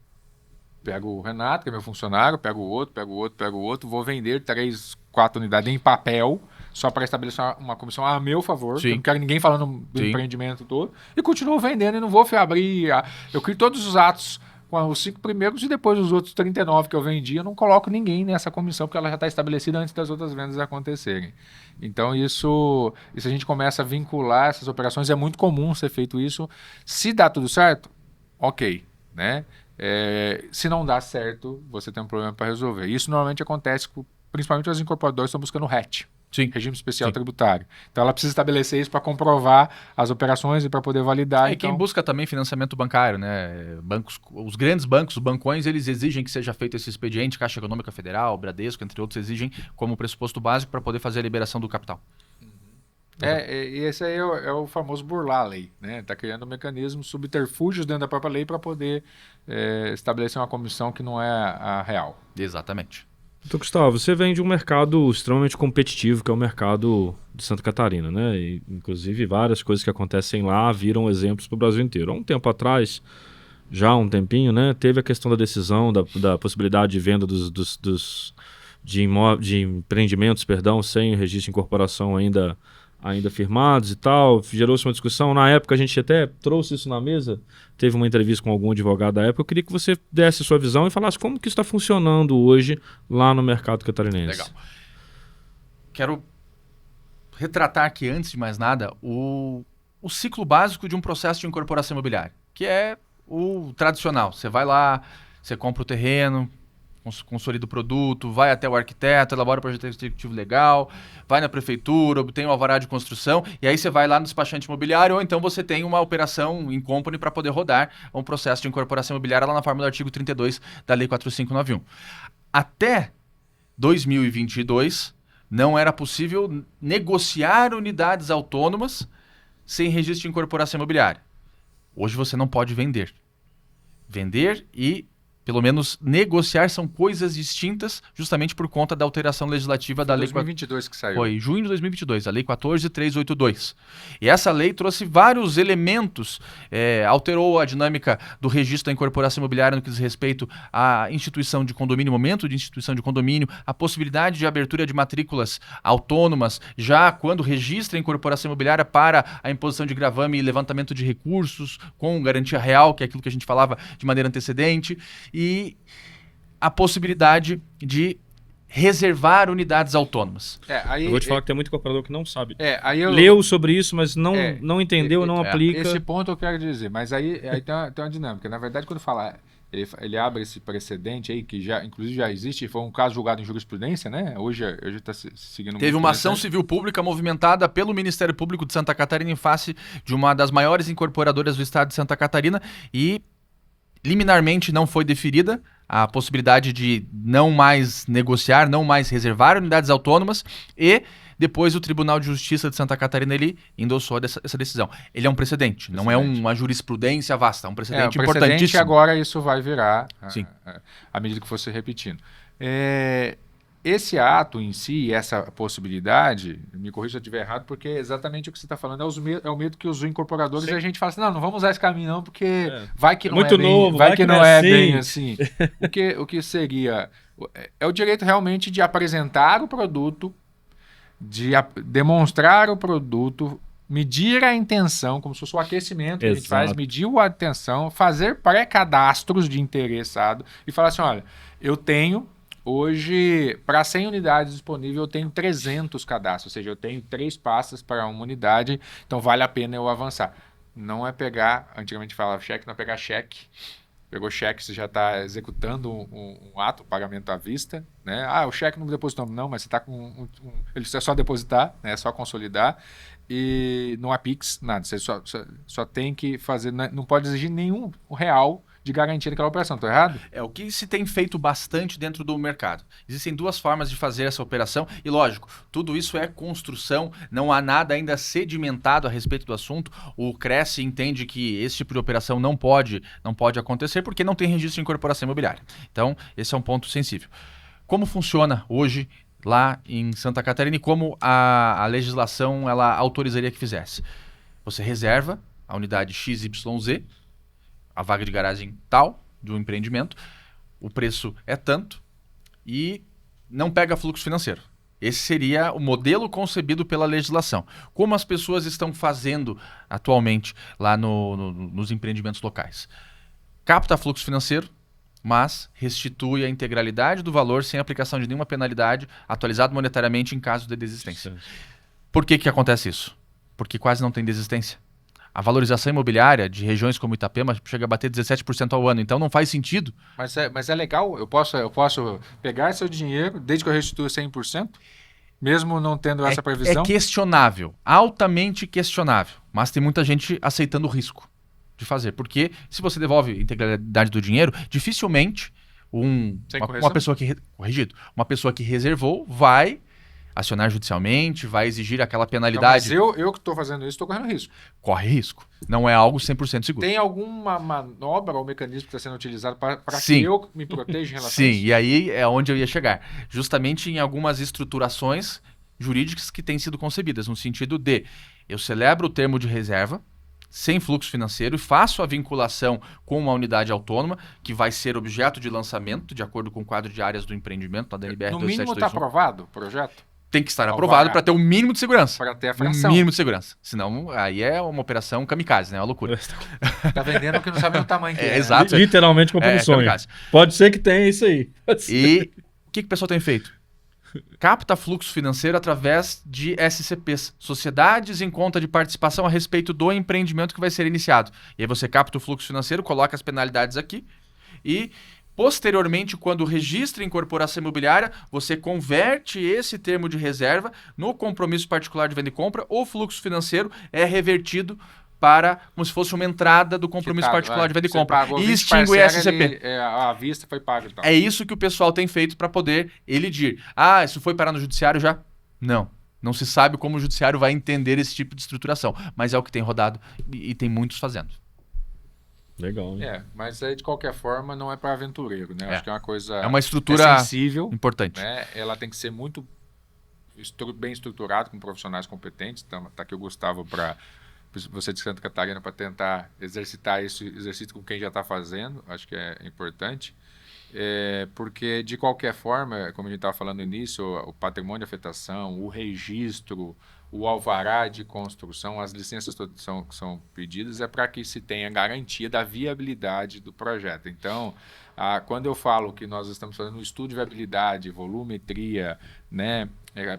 Pego o Renato, que é meu funcionário, pego o outro, vou vender 3, 4 unidades em papel, só para estabelecer uma comissão a meu favor. Eu não quero ninguém falando do empreendimento todo. E continuo vendendo e não vou abrir. Eu crio todos os atos com os 5 primeiros e depois os outros 39 que eu vendi, eu não coloco ninguém nessa comissão, porque ela já está estabelecida antes das outras vendas acontecerem. Então, isso a gente começa a vincular essas operações. É muito comum ser feito isso. Se dá tudo certo, ok, né? Se não dá certo, você tem um problema para resolver. Isso normalmente acontece, principalmente as incorporadoras estão buscando RET, regime especial tributário. Então ela precisa estabelecer isso para comprovar as operações e para poder validar. E quem busca também financiamento bancário, né? Os grandes bancos, os bancões, eles exigem que seja feito esse expediente, Caixa Econômica Federal, Bradesco, entre outros, exigem como pressuposto básico para poder fazer a liberação do capital. E esse aí é o famoso burlar a lei, né? Está criando um mecanismo, subterfúgios dentro da própria lei para poder estabelecer uma comissão que não é a real. Exatamente. Então, Gustavo, você vem de um mercado extremamente competitivo, que é o mercado de Santa Catarina, né? E, inclusive, várias coisas que acontecem lá viram exemplos para o Brasil inteiro. Há um tempo atrás, já há um tempinho, né? Teve a questão da decisão, da possibilidade de venda de empreendimentos, sem registro de incorporação ainda firmados e tal, gerou-se uma discussão. Na época a gente até trouxe isso na mesa, teve uma entrevista com algum advogado da época. Eu queria que você desse a sua visão e falasse como que isso está funcionando hoje lá no mercado catarinense. Legal. Quero retratar aqui, antes de mais nada, o ciclo básico de um processo de incorporação imobiliária, que é o tradicional. Você vai lá, você compra o terreno, consolida o produto, vai até o arquiteto, elabora o projeto executivo legal, vai na prefeitura, obtém o alvará de construção, e aí você vai lá no despachante imobiliário, ou então você tem uma operação em company para poder rodar um processo de incorporação imobiliária lá na forma do artigo 32 da Lei 4591. Até 2022, não era possível negociar unidades autônomas sem registro de incorporação imobiliária. Hoje você não pode vender. Vender e pelo menos negociar são coisas distintas, justamente por conta da alteração legislativa da Lei 2022 que saiu. Foi junho de 2022, a Lei 14.382. E essa lei trouxe vários elementos, alterou a dinâmica do registro da incorporação imobiliária no que diz respeito à instituição de condomínio, momento de instituição de condomínio, a possibilidade de abertura de matrículas autônomas, já quando registra a incorporação imobiliária para a imposição de gravame e levantamento de recursos com garantia real, que é aquilo que a gente falava de maneira antecedente, e a possibilidade de reservar unidades autônomas. Eu vou te falar que tem muito incorporador que não sabe. Leu sobre isso, mas não entendeu, não aplica. Esse ponto eu quero dizer, mas aí tem uma dinâmica. Na verdade, quando fala, ele abre esse precedente aí, que inclusive já existe, foi um caso julgado em jurisprudência, né? Hoje está seguindo... Teve uma ação civil pública movimentada pelo Ministério Público de Santa Catarina em face de uma das maiores incorporadoras do estado de Santa Catarina e liminarmente não foi deferida a possibilidade de não mais negociar, não mais reservar unidades autônomas, e depois o Tribunal de Justiça de Santa Catarina ele endossou essa decisão. Ele é um precedente, não é uma jurisprudência vasta, é um precedente importantíssimo. Agora isso vai virar à medida que fosse repetindo. Esse ato em si, essa possibilidade, me corrija se eu estiver errado, porque é exatamente o que você está falando, é o medo que os incorporadores, a gente fala assim, não vamos usar esse caminho não, porque vai que não muito é bem, novo, vai que não é bem assim. O que seria, é o direito realmente de apresentar o produto, de demonstrar o produto, medir a intenção, como se fosse o aquecimento que a gente faz, medir a intenção, fazer pré-cadastros de interessado e falar assim, olha, eu tenho... Hoje, para 100 unidades disponíveis, eu tenho 300 cadastros, ou seja, eu tenho 3 pastas para uma unidade, então vale a pena eu avançar. Não é pegar, antigamente falava cheque, não é pegar cheque. Pegou cheque, você já está executando um ato, um pagamento à vista, né? O cheque não depositou, não, mas você está com ele é só depositar, né? É só consolidar, e não há Pix, nada, você só tem que fazer, não pode exigir nenhum real de garantia daquela operação. Estou errado? É o que se tem feito bastante dentro do mercado. Existem duas formas de fazer essa operação e, lógico, tudo isso é construção, não há nada ainda sedimentado a respeito do assunto. O Cresce entende que esse tipo de operação não pode acontecer porque não tem registro de incorporação imobiliária. Então, esse é um ponto sensível. Como funciona hoje lá em Santa Catarina e como a legislação ela autorizaria que fizesse? Você reserva a unidade XYZ, a vaga de garagem tal do empreendimento, o preço é tanto e não pega fluxo financeiro. Esse seria o modelo concebido pela legislação. Como as pessoas estão fazendo atualmente lá nos empreendimentos locais? Capta fluxo financeiro, mas restitui a integralidade do valor sem aplicação de nenhuma penalidade, atualizado monetariamente em caso de desistência. Sim. Por que acontece isso? Porque quase não tem desistência. A valorização imobiliária de regiões como Itapema chega a bater 17% ao ano, então não faz sentido. Mas é legal, eu posso pegar seu dinheiro desde que eu restitua 100%, mesmo não tendo essa previsão? É questionável, altamente questionável, mas tem muita gente aceitando o risco de fazer, porque se você devolve a integralidade do dinheiro, dificilmente uma pessoa que reservou vai acionar judicialmente, vai exigir aquela penalidade. Não, mas eu que estou fazendo isso, estou correndo risco. Corre risco. Não é algo 100% seguro. Tem alguma manobra ou mecanismo que está sendo utilizado para que eu me proteja em relação a isso? Sim, e aí é onde eu ia chegar. Justamente em algumas estruturações jurídicas que têm sido concebidas, no sentido de eu celebro o termo de reserva, sem fluxo financeiro, e faço a vinculação com uma unidade autônoma que vai ser objeto de lançamento, de acordo com o quadro de áreas do empreendimento, da DNBR 2721. No mínimo está aprovado o projeto? Tem que estar aprovado para ter o mínimo de segurança. Para ter a fração. O mínimo de segurança. Senão, aí é uma operação kamikaze, né? É uma loucura. Tá vendendo que não sabe o tamanho que é. Exato. Literalmente comprando sonho. Kamikaze. Pode ser que tenha isso aí. E o que o pessoal tem feito? Capta fluxo financeiro através de SCPs, sociedades em conta de participação a respeito do empreendimento que vai ser iniciado. E aí você capta o fluxo financeiro, coloca as penalidades aqui e posteriormente, quando registra a incorporação imobiliária, você converte esse termo de reserva no compromisso particular de venda e compra. O fluxo financeiro é revertido para como se fosse uma entrada do compromisso particular de venda e compra. E extingue o SCP. A vista foi paga. Então. É isso que o pessoal tem feito para poder elidir. Isso foi parar no judiciário já? Não. Não se sabe como o judiciário vai entender esse tipo de estruturação. Mas é o que tem rodado e tem muitos fazendo. Legal, hein? Mas aí de qualquer forma não é para aventureiro, né? Acho que é uma coisa... É uma estrutura sensível, importante. Né? Ela tem que ser muito bem estruturada, com profissionais competentes. Então, tá aqui o Gustavo para você de Santa Catarina para tentar exercitar esse exercício com quem já está fazendo. Acho que é importante. Porque de qualquer forma, como a gente estava falando no início, o patrimônio de afetação, o registro, o alvará de construção, as licenças que são pedidas é para que se tenha garantia da viabilidade do projeto. Então, quando eu falo que nós estamos fazendo um estudo de viabilidade, volumetria, né,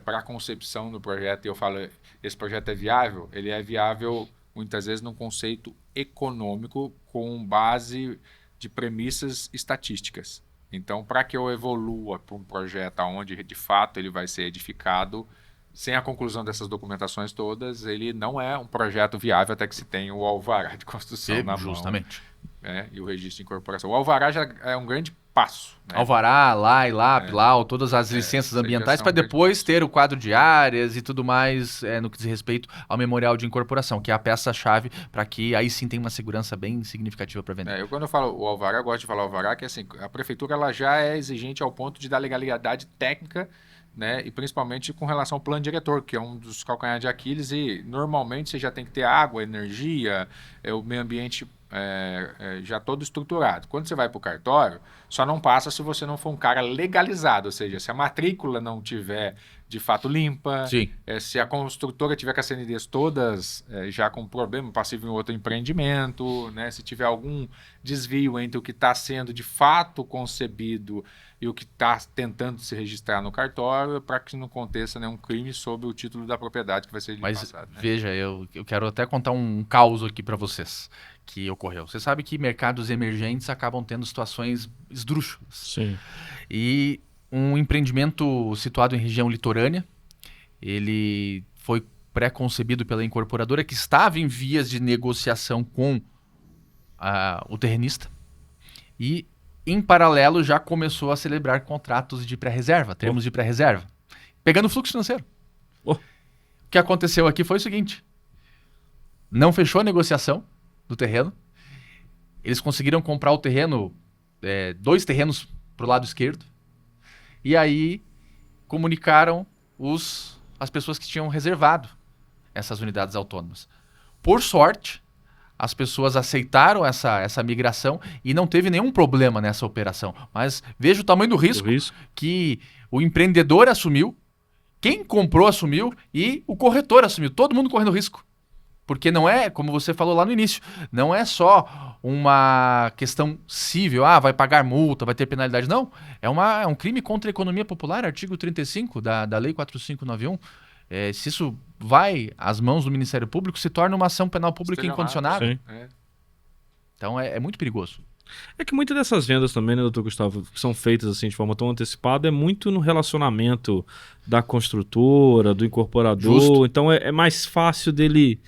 para a concepção do projeto, e eu falo, esse projeto é viável, ele é viável muitas vezes num conceito econômico com base de premissas estatísticas. Então, para que eu evolua para um projeto onde de fato ele vai ser edificado, sem a conclusão dessas documentações todas, ele não é um projeto viável até que se tenha o alvará de construção na mão. Justamente. E o registro de incorporação. O alvará já é um grande passo. Né? Alvará, LAI, todas as licenças ambientais para depois ter o quadro de áreas e tudo mais no que diz respeito ao memorial de incorporação, que é a peça-chave para que aí sim tenha uma segurança bem significativa para vender. Quando eu falo o alvará, eu gosto de falar alvará, que assim, a prefeitura ela já é exigente ao ponto de dar legalidade técnica, né, e principalmente com relação ao plano diretor, que é um dos calcanhares de Aquiles, e normalmente você já tem que ter água, energia, o meio ambiente já todo estruturado. Quando você vai para o cartório, só não passa se você não for um cara legalizado, ou seja, se a matrícula não tiver de fato limpa, se a construtora tiver com as CNDs todas já com problema passivo em outro empreendimento, né, se tiver algum desvio entre o que está sendo de fato concebido e o que está tentando se registrar no cartório, para que não aconteça nenhum crime sobre o título da propriedade que vai ser passado. Mas veja, eu quero até contar um caos aqui para vocês que ocorreu. Você sabe que mercados emergentes acabam tendo situações esdrúxulas. Sim. E um empreendimento situado em região litorânea, ele foi pré-concebido pela incorporadora que estava em vias de negociação com o terrenista. E, em paralelo, já começou a celebrar contratos de pré-reserva, termos de pré-reserva, pegando fluxo financeiro. O que aconteceu aqui foi o seguinte: não fechou a negociação do terreno, eles conseguiram comprar o terreno, 2 terrenos para o lado esquerdo, e aí comunicaram as pessoas que tinham reservado essas unidades autônomas. Por sorte, as pessoas aceitaram essa migração e não teve nenhum problema nessa operação. Mas veja o tamanho do risco que o empreendedor assumiu, quem comprou assumiu e o corretor assumiu. Todo mundo correndo risco. Porque não é, como você falou lá no início, não é só uma questão cível, vai pagar multa, vai ter penalidade. Não, é um crime contra a economia popular, artigo 35 da Lei 4591. Se isso vai às mãos do Ministério Público, se torna uma ação penal pública incondicionada. Então é muito perigoso. É que muitas dessas vendas também, né, doutor Gustavo, que são feitas assim de forma tão antecipada, é muito no relacionamento da construtora, do incorporador. Justo. Então é mais fácil dele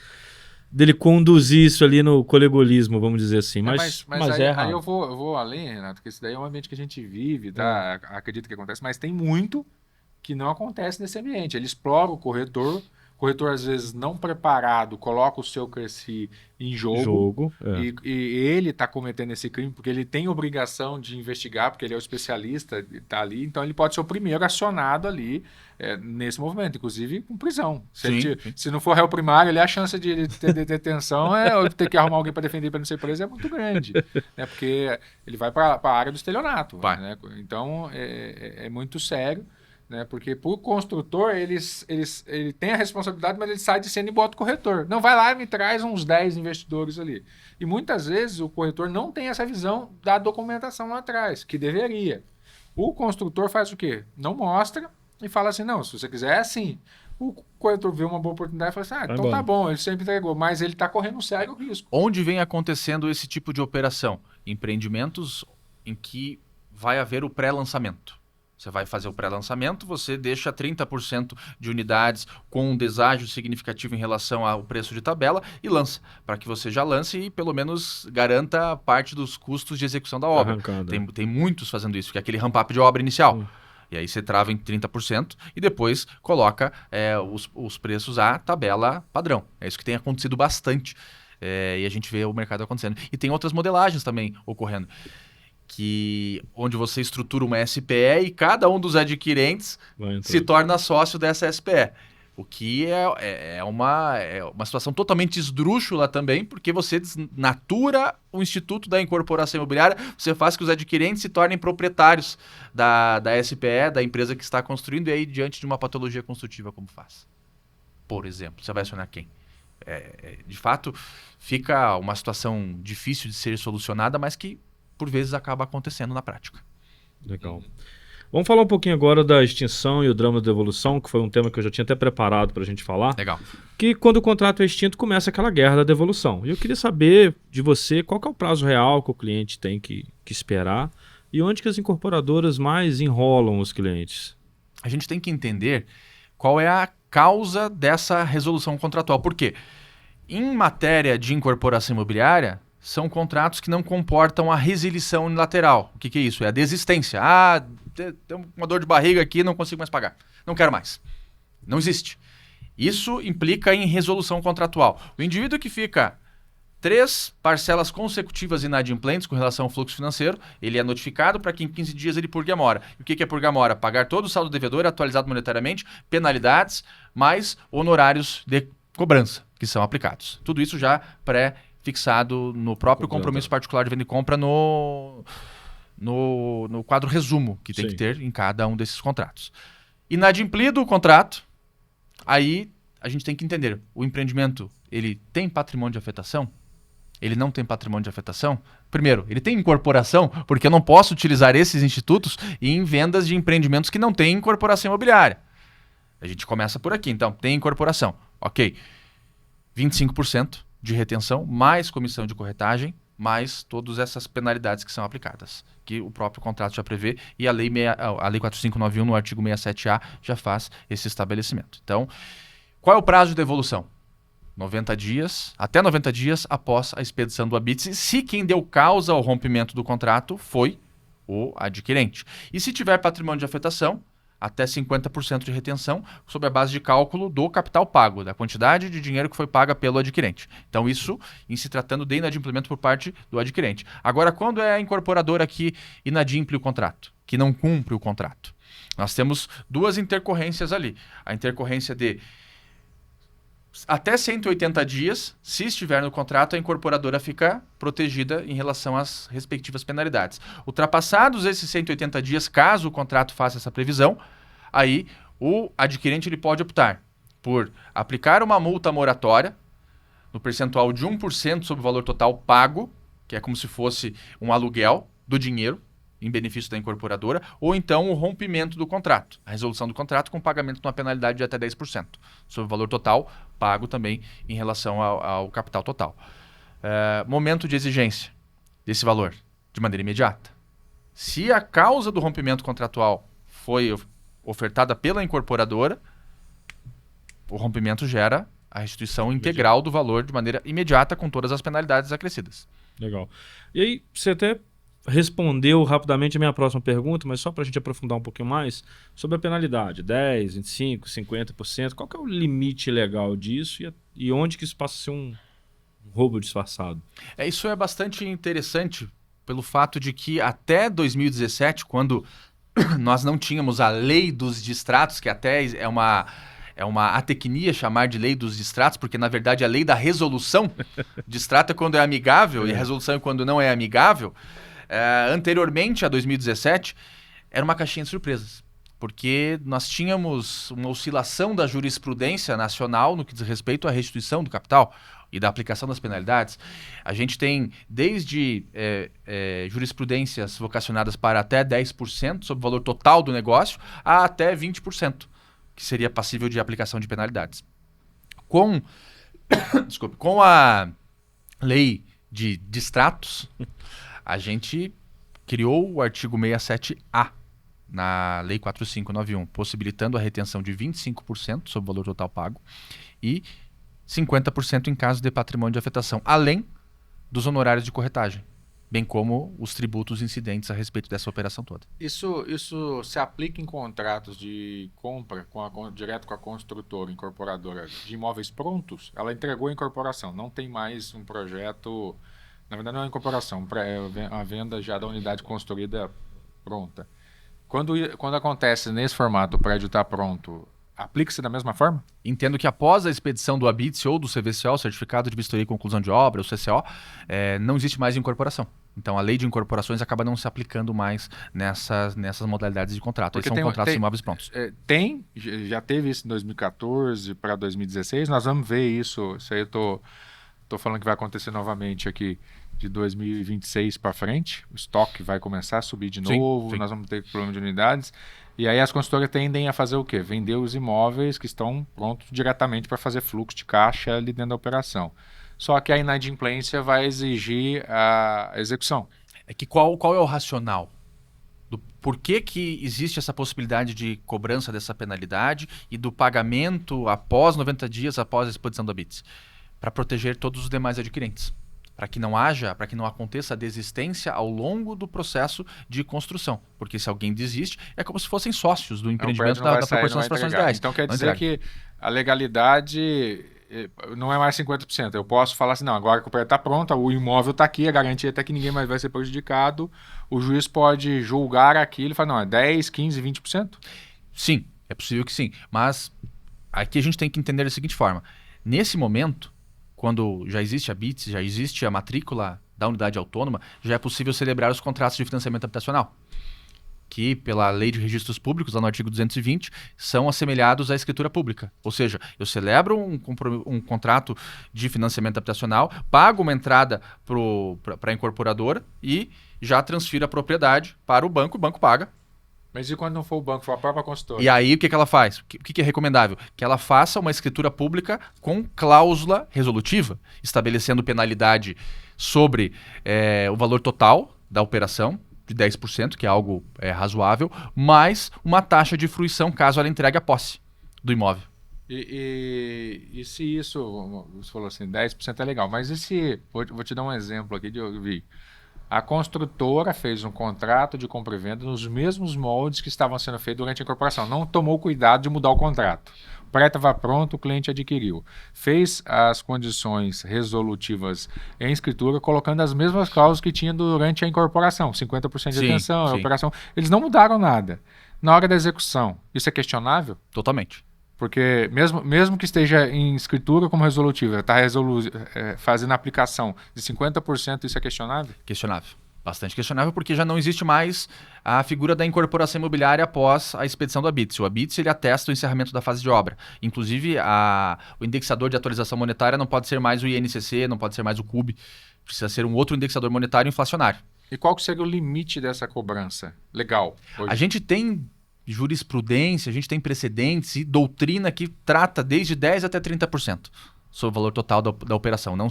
conduzir isso ali no colegolismo, vamos dizer assim. Mas aí eu vou além, Renato, porque isso daí é um ambiente que a gente vive, tá? Acredito que acontece, mas tem muito que não acontece nesse ambiente. Ele explora o corretor às vezes não preparado, coloca o seu Cresci em jogo e ele está cometendo esse crime porque ele tem obrigação de investigar, porque ele é o especialista, está ali, então ele pode ser o primeiro acionado ali nesse movimento, inclusive com prisão. Se não for réu primário, a chance de ter detenção ou ter que arrumar alguém para defender para não ser preso é muito grande, né? Porque ele vai para a área do estelionato. Né? Então é muito sério. Né? Porque por construtor, ele tem a responsabilidade, mas ele sai de cena e bota o corretor. Não, vai lá e me traz uns 10 investidores ali. E muitas vezes o corretor não tem essa visão da documentação lá atrás, que deveria. O construtor faz o quê? Não mostra e fala assim, não, se você quiser é assim. O corretor vê uma boa oportunidade e fala assim, então tá bom, ele sempre entregou, mas ele está correndo um sério risco. Onde vem acontecendo esse tipo de operação? Empreendimentos em que vai haver o pré-lançamento. Você vai fazer o pré-lançamento, você deixa 30% de unidades com um deságio significativo em relação ao preço de tabela e lança, para que você já lance e pelo menos garanta parte dos custos de execução da obra. Tem muitos fazendo isso, que é aquele ramp-up de obra inicial. E aí você trava em 30% e depois coloca os preços à tabela padrão. É isso que tem acontecido bastante e a gente vê o mercado acontecendo. E tem outras modelagens também ocorrendo. Onde você estrutura uma SPE e cada um dos adquirentes se torna sócio dessa SPE. O que é uma situação totalmente esdrúxula também, porque você desnatura o Instituto da Incorporação Imobiliária, você faz que os adquirentes se tornem proprietários da SPE, da empresa que está construindo, e aí diante de uma patologia construtiva como faz. Por exemplo, você vai acionar quem? De fato, fica uma situação difícil de ser solucionada, mas que por vezes acaba acontecendo na prática. Legal. Vamos falar um pouquinho agora da extinção e o drama da devolução, que foi um tema que eu já tinha até preparado para a gente falar. Legal. Que quando o contrato é extinto, começa aquela guerra da devolução. E eu queria saber de você qual que é o prazo real que o cliente tem que esperar e onde que as incorporadoras mais enrolam os clientes. A gente tem que entender qual é a causa dessa resolução contratual. Por quê? Em matéria de incorporação imobiliária, são contratos que não comportam a resilição unilateral. O que é isso? É a desistência. Tem uma dor de barriga aqui, não consigo mais pagar. Não quero mais. Não existe. Isso implica em resolução contratual. O indivíduo que fica 3 parcelas consecutivas inadimplentes com relação ao fluxo financeiro, ele é notificado para que em 15 dias ele purgue a mora. E o que é purgar a mora? Pagar todo o saldo devedor atualizado monetariamente, penalidades, mais honorários de cobrança que são aplicados. Tudo isso já pré-fixado no próprio compromisso particular de venda e compra no quadro resumo que tem que ter em cada um desses contratos. Inadimplido o contrato, aí a gente tem que entender, o empreendimento, ele tem patrimônio de afetação? Ele não tem patrimônio de afetação? Primeiro, ele tem incorporação, porque eu não posso utilizar esses institutos em vendas de empreendimentos que não têm incorporação imobiliária. A gente começa por aqui, então, tem incorporação. Ok, 25% de retenção, mais comissão de corretagem, mais todas essas penalidades que são aplicadas, que o próprio contrato já prevê e a Lei 4591, no artigo 67A, já faz esse estabelecimento. Então, qual é o prazo de devolução? até 90 dias após a expedição do habite, se quem deu causa ao rompimento do contrato foi o adquirente. E se tiver patrimônio de afetação, até 50% de retenção, sob a base de cálculo do capital pago, da quantidade de dinheiro que foi paga pelo adquirente. Então, isso em se tratando de inadimplemento por parte do adquirente. Agora, quando é a incorporadora que inadimple o contrato, que não cumpre o contrato? Nós temos duas intercorrências ali. A intercorrência de até 180 dias, se estiver no contrato, a incorporadora fica protegida em relação às respectivas penalidades. Ultrapassados esses 180 dias, caso o contrato faça essa previsão, aí o adquirente ele pode optar por aplicar uma multa moratória no percentual de 1% sobre o valor total pago, que é como se fosse um aluguel do dinheiro, em benefício da incorporadora, ou então o rompimento do contrato, a resolução do contrato com pagamento de uma penalidade de até 10% sobre o valor total, pago também em relação ao capital total. Momento de exigência desse valor, de maneira imediata. Se a causa do rompimento contratual foi ofertada pela incorporadora, o rompimento gera a restituição integral do valor de maneira imediata, com todas as penalidades acrescidas. Legal. E aí, você até respondeu rapidamente a minha próxima pergunta, mas só para a gente aprofundar um pouquinho mais sobre a penalidade, 10%, 25%, 50%, qual que é o limite legal disso e onde que isso passa a ser um roubo disfarçado? Isso é bastante interessante pelo fato de que até 2017, quando nós não tínhamos a lei dos distratos, que até é uma atecnia chamar de lei dos distratos, porque na verdade a lei da resolução, distrato é quando é amigável e a resolução é quando não é amigável. Anteriormente a 2017, era uma caixinha de surpresas, porque nós tínhamos uma oscilação da jurisprudência nacional no que diz respeito à restituição do capital e da aplicação das penalidades. A gente tem desde jurisprudências vocacionadas para até 10% sobre o valor total do negócio, a até 20%, que seria passível de aplicação de penalidades. Com a lei de distratos, a gente criou o artigo 67A na Lei 4591, possibilitando a retenção de 25% sobre o valor total pago e 50% em caso de patrimônio de afetação, além dos honorários de corretagem, bem como os tributos incidentes a respeito dessa operação toda. Isso se aplica em contratos de compra direto com a construtora, incorporadora de imóveis prontos? Ela entregou a incorporação, não tem mais um projeto. Na verdade, não é uma incorporação, é a venda já da unidade construída pronta. Quando acontece nesse formato, o prédio está pronto, aplica-se da mesma forma? Entendo que após a expedição do habite ou do CVCO, Certificado de Vistoria e Conclusão de Obra, o CCO, não existe mais incorporação. Então, a lei de incorporações acaba não se aplicando mais nessas modalidades de contrato. Porque são contratos de imóveis prontos. Já teve isso em 2014 para 2016. Nós vamos ver isso. Isso aí eu tô falando que vai acontecer novamente aqui de 2026 para frente. O estoque vai começar a subir de novo, sim. Nós vamos ter problema de unidades. E aí as construtoras tendem a fazer o quê? Vender os imóveis que estão prontos diretamente para fazer fluxo de caixa ali dentro da operação. Só que a inadimplência vai exigir a execução. Qual é o racional? Por que existe essa possibilidade de cobrança dessa penalidade e do pagamento após 90 dias após a expedição do habite? Para proteger todos os demais adquirentes, para que não aconteça a desistência ao longo do processo de construção, porque se alguém desiste, é como se fossem sócios do empreendimento da proporção das frações ideais. Então quer dizer que a legalidade não é mais 50%. Eu posso falar assim, não, agora que o prédio está pronto, o imóvel está aqui, a garantia até que ninguém mais vai ser prejudicado, o juiz pode julgar aquilo e falar, não, é 10%, 15%, 20%? Sim, é possível que sim, mas aqui a gente tem que entender da seguinte forma, nesse momento, quando já existe a BITS, já existe a matrícula da unidade autônoma, já é possível celebrar os contratos de financiamento habitacional, que pela Lei de Registros Públicos, lá no artigo 220, são assemelhados à escritura pública. Ou seja, eu celebro um contrato de financiamento habitacional, pago uma entrada para a incorporadora e já transfiro a propriedade para o banco paga. Mas e quando não for o banco, for a própria consultora? E aí o que ela faz? O que é recomendável? Que ela faça uma escritura pública com cláusula resolutiva, estabelecendo penalidade sobre o valor total da operação, de 10%, que é algo razoável, mais uma taxa de fruição caso ela entregue a posse do imóvel. E se isso, você falou assim, 10% é legal, mas e se, vou te dar um exemplo aqui de eu vi. A construtora fez um contrato de compra e venda nos mesmos moldes que estavam sendo feitos durante a incorporação. Não tomou cuidado de mudar o contrato. O prédio estava pronto, o cliente adquiriu. Fez as condições resolutivas em escritura, colocando as mesmas cláusulas que tinha durante a incorporação. 50% de atenção, a operação. Eles não mudaram nada. Na hora da execução, isso é questionável? Totalmente. Porque mesmo que esteja em escritura como resolutiva, está fazendo a aplicação de 50%, isso é questionável? Questionável. Bastante questionável, porque já não existe mais a figura da incorporação imobiliária após a expedição do habite-se. O habite-se ele atesta o encerramento da fase de obra. Inclusive, o indexador de atualização monetária não pode ser mais o INCC, não pode ser mais o CUB. Precisa ser um outro indexador monetário inflacionário. E qual que seria o limite dessa cobrança legal? Hoje? A gente tem jurisprudência, a gente tem precedentes e doutrina que trata desde 10% até 30% sobre o valor total da operação. Não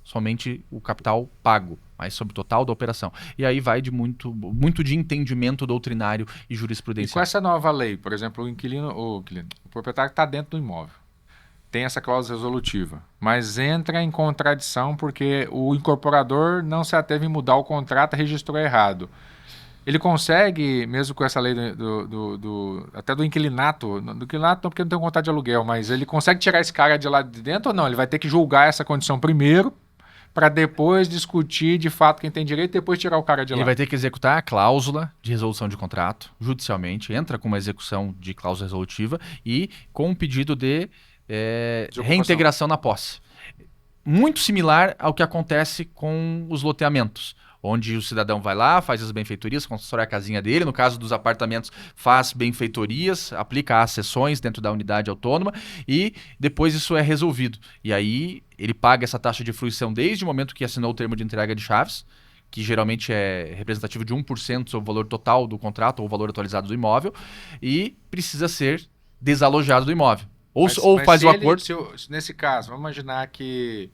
somente o capital pago, mas sobre o total da operação. E aí vai de muito de entendimento doutrinário e jurisprudencial. E com essa nova lei, por exemplo, o proprietário está dentro do imóvel, tem essa cláusula resolutiva, mas entra em contradição porque o incorporador não se ateve em mudar o contrato e registrou errado. Ele consegue, mesmo com essa lei até do inquilinato, não porque não tem um contrato de aluguel, mas ele consegue tirar esse cara de lá de dentro ou não? Ele vai ter que julgar essa condição primeiro, para depois discutir de fato quem tem direito e depois tirar o cara de lá. Ele vai ter que executar a cláusula de resolução de contrato judicialmente, entra com uma execução de cláusula resolutiva e com um pedido de reintegração na posse. Muito similar ao que acontece com os loteamentos, onde o cidadão vai lá, faz as benfeitorias, constrói a casinha dele, no caso dos apartamentos faz benfeitorias, aplica as sessões dentro da unidade autônoma e depois isso é resolvido. E aí ele paga essa taxa de fruição desde o momento que assinou o termo de entrega de chaves, que geralmente é representativo de 1% sobre o valor total do contrato ou o valor atualizado do imóvel, e precisa ser desalojado do imóvel. Ou faz o acordo... Nesse caso, vamos imaginar que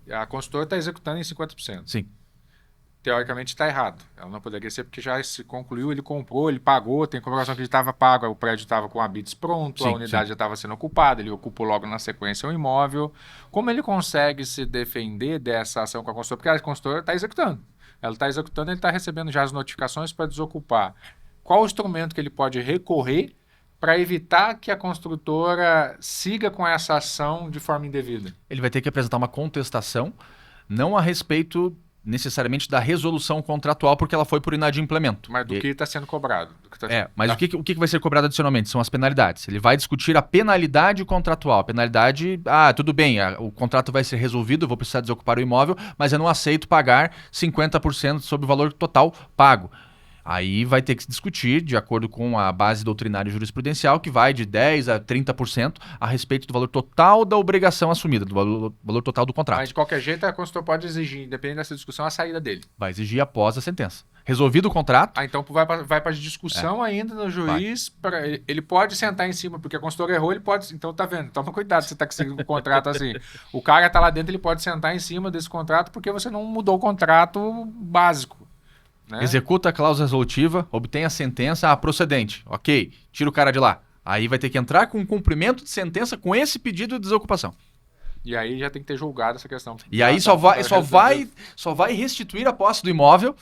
a consultora está executando em 50%. Sim. Teoricamente está errado. Ela não poderia ser porque já se concluiu, ele comprou, ele pagou, tem comprovação que ele estava pago, o prédio estava com habites pronto, a unidade já estava sendo ocupada, ele ocupou logo na sequência o imóvel. Como ele consegue se defender dessa ação com a consultora? Porque a consultora está executando. Ela está executando, ele está recebendo já as notificações para desocupar. Qual o instrumento que ele pode recorrer para evitar que a construtora siga com essa ação de forma indevida? Ele vai ter que apresentar uma contestação, não a respeito necessariamente da resolução contratual, porque ela foi por inadimplemento. Mas do que está sendo cobrado. Mas o que vai ser cobrado adicionalmente? São as penalidades. Ele vai discutir a penalidade contratual. A penalidade, tudo bem, o contrato vai ser resolvido, eu vou precisar desocupar o imóvel, mas eu não aceito pagar 50% sobre o valor total pago. Aí vai ter que se discutir, de acordo com a base doutrinária e jurisprudencial, que vai de 10% a 30% a respeito do valor total da obrigação assumida, do valor total do contrato. Mas de qualquer jeito, a consultora pode exigir, independente dessa discussão, a saída dele. Vai exigir após a sentença. Resolvido o contrato... Então vai para discussão ainda no juiz. Ele pode sentar em cima, porque a consultora errou, ele pode... Então tá vendo, toma cuidado se você está conseguindo um contrato assim. O cara está lá dentro, ele pode sentar em cima desse contrato porque você não mudou o contrato básico. Né? Executa a cláusula resolutiva, obtém a sentença procedente. Ok, tira o cara de lá. Aí vai ter que entrar com um cumprimento de sentença com esse pedido de desocupação. E aí já tem que ter julgado essa questão. E aí só vai restituir a posse do imóvel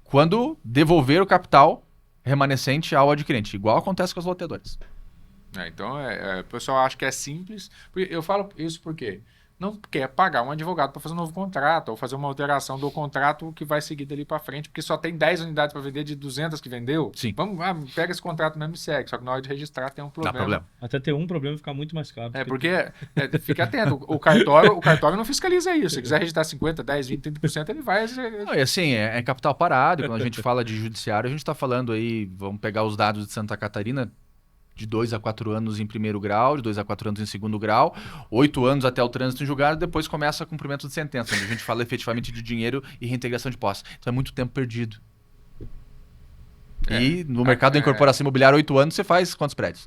quando devolver o capital remanescente ao adquirente. Igual acontece com os loteadores. Então, o pessoal acha que é simples. Eu falo isso porque não quer pagar um advogado para fazer um novo contrato ou fazer uma alteração do contrato que vai seguir dali para frente, porque só tem 10 unidades para vender de 200 que vendeu. Sim. Pega esse contrato mesmo e segue. Só que na hora de registrar tem um problema. Dá problema. Até ter um problema fica muito mais caro. Fica atento. O cartório não fiscaliza isso. Se quiser registrar 50%, 10%, 20%, 30%, ele vai... Não, e assim, é capital parado. Quando a gente fala de judiciário, a gente está falando aí, vamos pegar os dados de Santa Catarina, de 2 a 4 anos em primeiro grau, de 2 a 4 anos em segundo grau, 8 anos até o trânsito em julgado, depois começa o cumprimento de sentença, onde a gente fala efetivamente de dinheiro e reintegração de posse. Então é muito tempo perdido. E no mercado da incorporação imobiliária, 8 anos, você faz quantos prédios?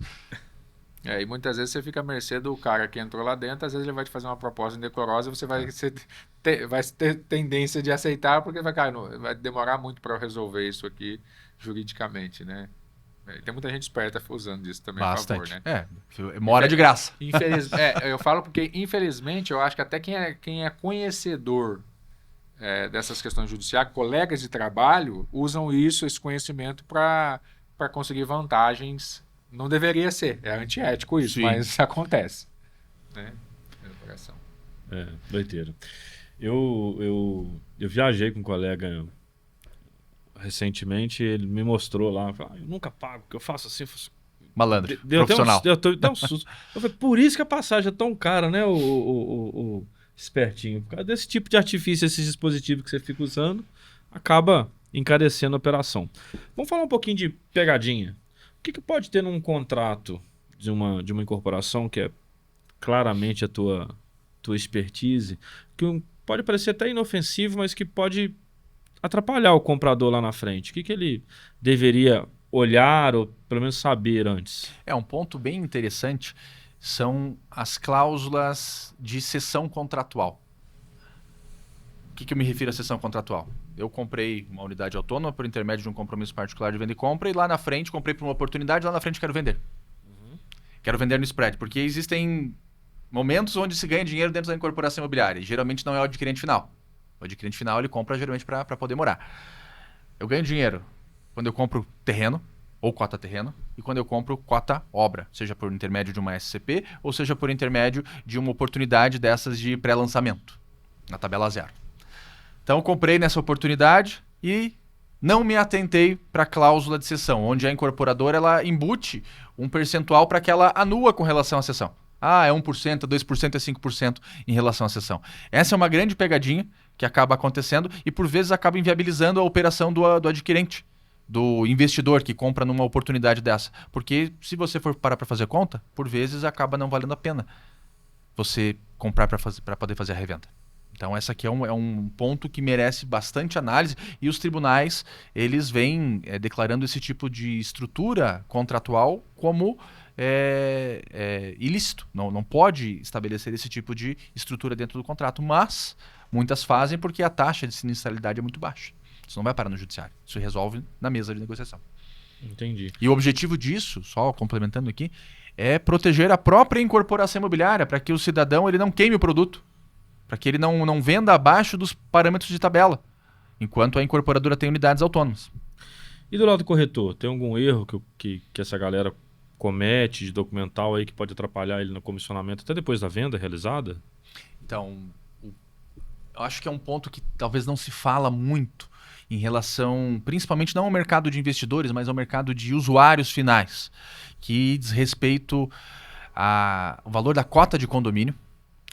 E muitas vezes você fica à mercê do cara que entrou lá dentro, às vezes ele vai te fazer uma proposta indecorosa e você vai ter tendência de aceitar, porque vai demorar muito para resolver isso aqui juridicamente, né? Tem muita gente esperta usando disso também, Bastante. por favor, né? Mora de graça. Eu falo porque, infelizmente, eu acho que até quem é conhecedor dessas questões judiciais, colegas de trabalho, usam esse conhecimento para conseguir vantagens. Não deveria ser, é antiético isso, Sim. mas acontece. Né? Doideira. Eu viajei com um colega recentemente, ele me mostrou lá, falou, eu nunca pago, que eu faço assim, Malandro, deu profissional. Deu um susto. Eu falei, por isso que a passagem é tão cara, né, o espertinho. Por causa desse tipo de artifício, esses dispositivos que você fica usando, acaba encarecendo a operação. Vamos falar um pouquinho de pegadinha. O que pode ter num contrato de uma incorporação que é claramente a tua expertise, que pode parecer até inofensivo, mas que pode atrapalhar o comprador lá na frente? O que ele deveria olhar ou pelo menos saber antes? Um ponto bem interessante são as cláusulas de cessão contratual. O que eu me refiro a cessão contratual? Eu comprei uma unidade autônoma por intermédio de um compromisso particular de venda e compra, e lá na frente comprei por uma oportunidade, lá na frente quero vender. Quero vender no spread, porque existem momentos onde se ganha dinheiro dentro da incorporação imobiliária, e geralmente não é o adquirente final. O adquirente final ele compra geralmente para poder morar. Eu ganho dinheiro quando eu compro terreno, ou cota terreno, e quando eu compro cota obra, seja por intermédio de uma SCP, ou seja por intermédio de uma oportunidade dessas de pré-lançamento, na tabela 0. Então eu comprei nessa oportunidade e não me atentei para a cláusula de cessão, onde a incorporadora ela embute um percentual para que ela anua com relação à cessão. É 1%, 2%, é 5% em relação à cessão. Essa é uma grande pegadinha que acaba acontecendo e por vezes acaba inviabilizando a operação do adquirente, do investidor que compra numa oportunidade dessa. Porque se você for parar para fazer conta, por vezes acaba não valendo a pena você comprar para poder fazer a revenda. Então essa aqui é um ponto que merece bastante análise e os tribunais eles vêm declarando esse tipo de estrutura contratual como ilícito. Não pode estabelecer esse tipo de estrutura dentro do contrato, mas muitas fazem porque a taxa de sinistralidade é muito baixa. Isso não vai parar no judiciário. Isso resolve na mesa de negociação. Entendi. E o objetivo disso, só complementando aqui, é proteger a própria incorporação imobiliária para que o cidadão ele não queime o produto, para que ele não venda abaixo dos parâmetros de tabela, enquanto a incorporadora tem unidades autônomas. E do lado do corretor, tem algum erro que essa galera comete de documental aí que pode atrapalhar ele no comissionamento até depois da venda realizada? Então, eu acho que é um ponto que talvez não se fala muito em relação, principalmente não ao mercado de investidores, mas ao mercado de usuários finais, que diz respeito ao valor da cota de condomínio.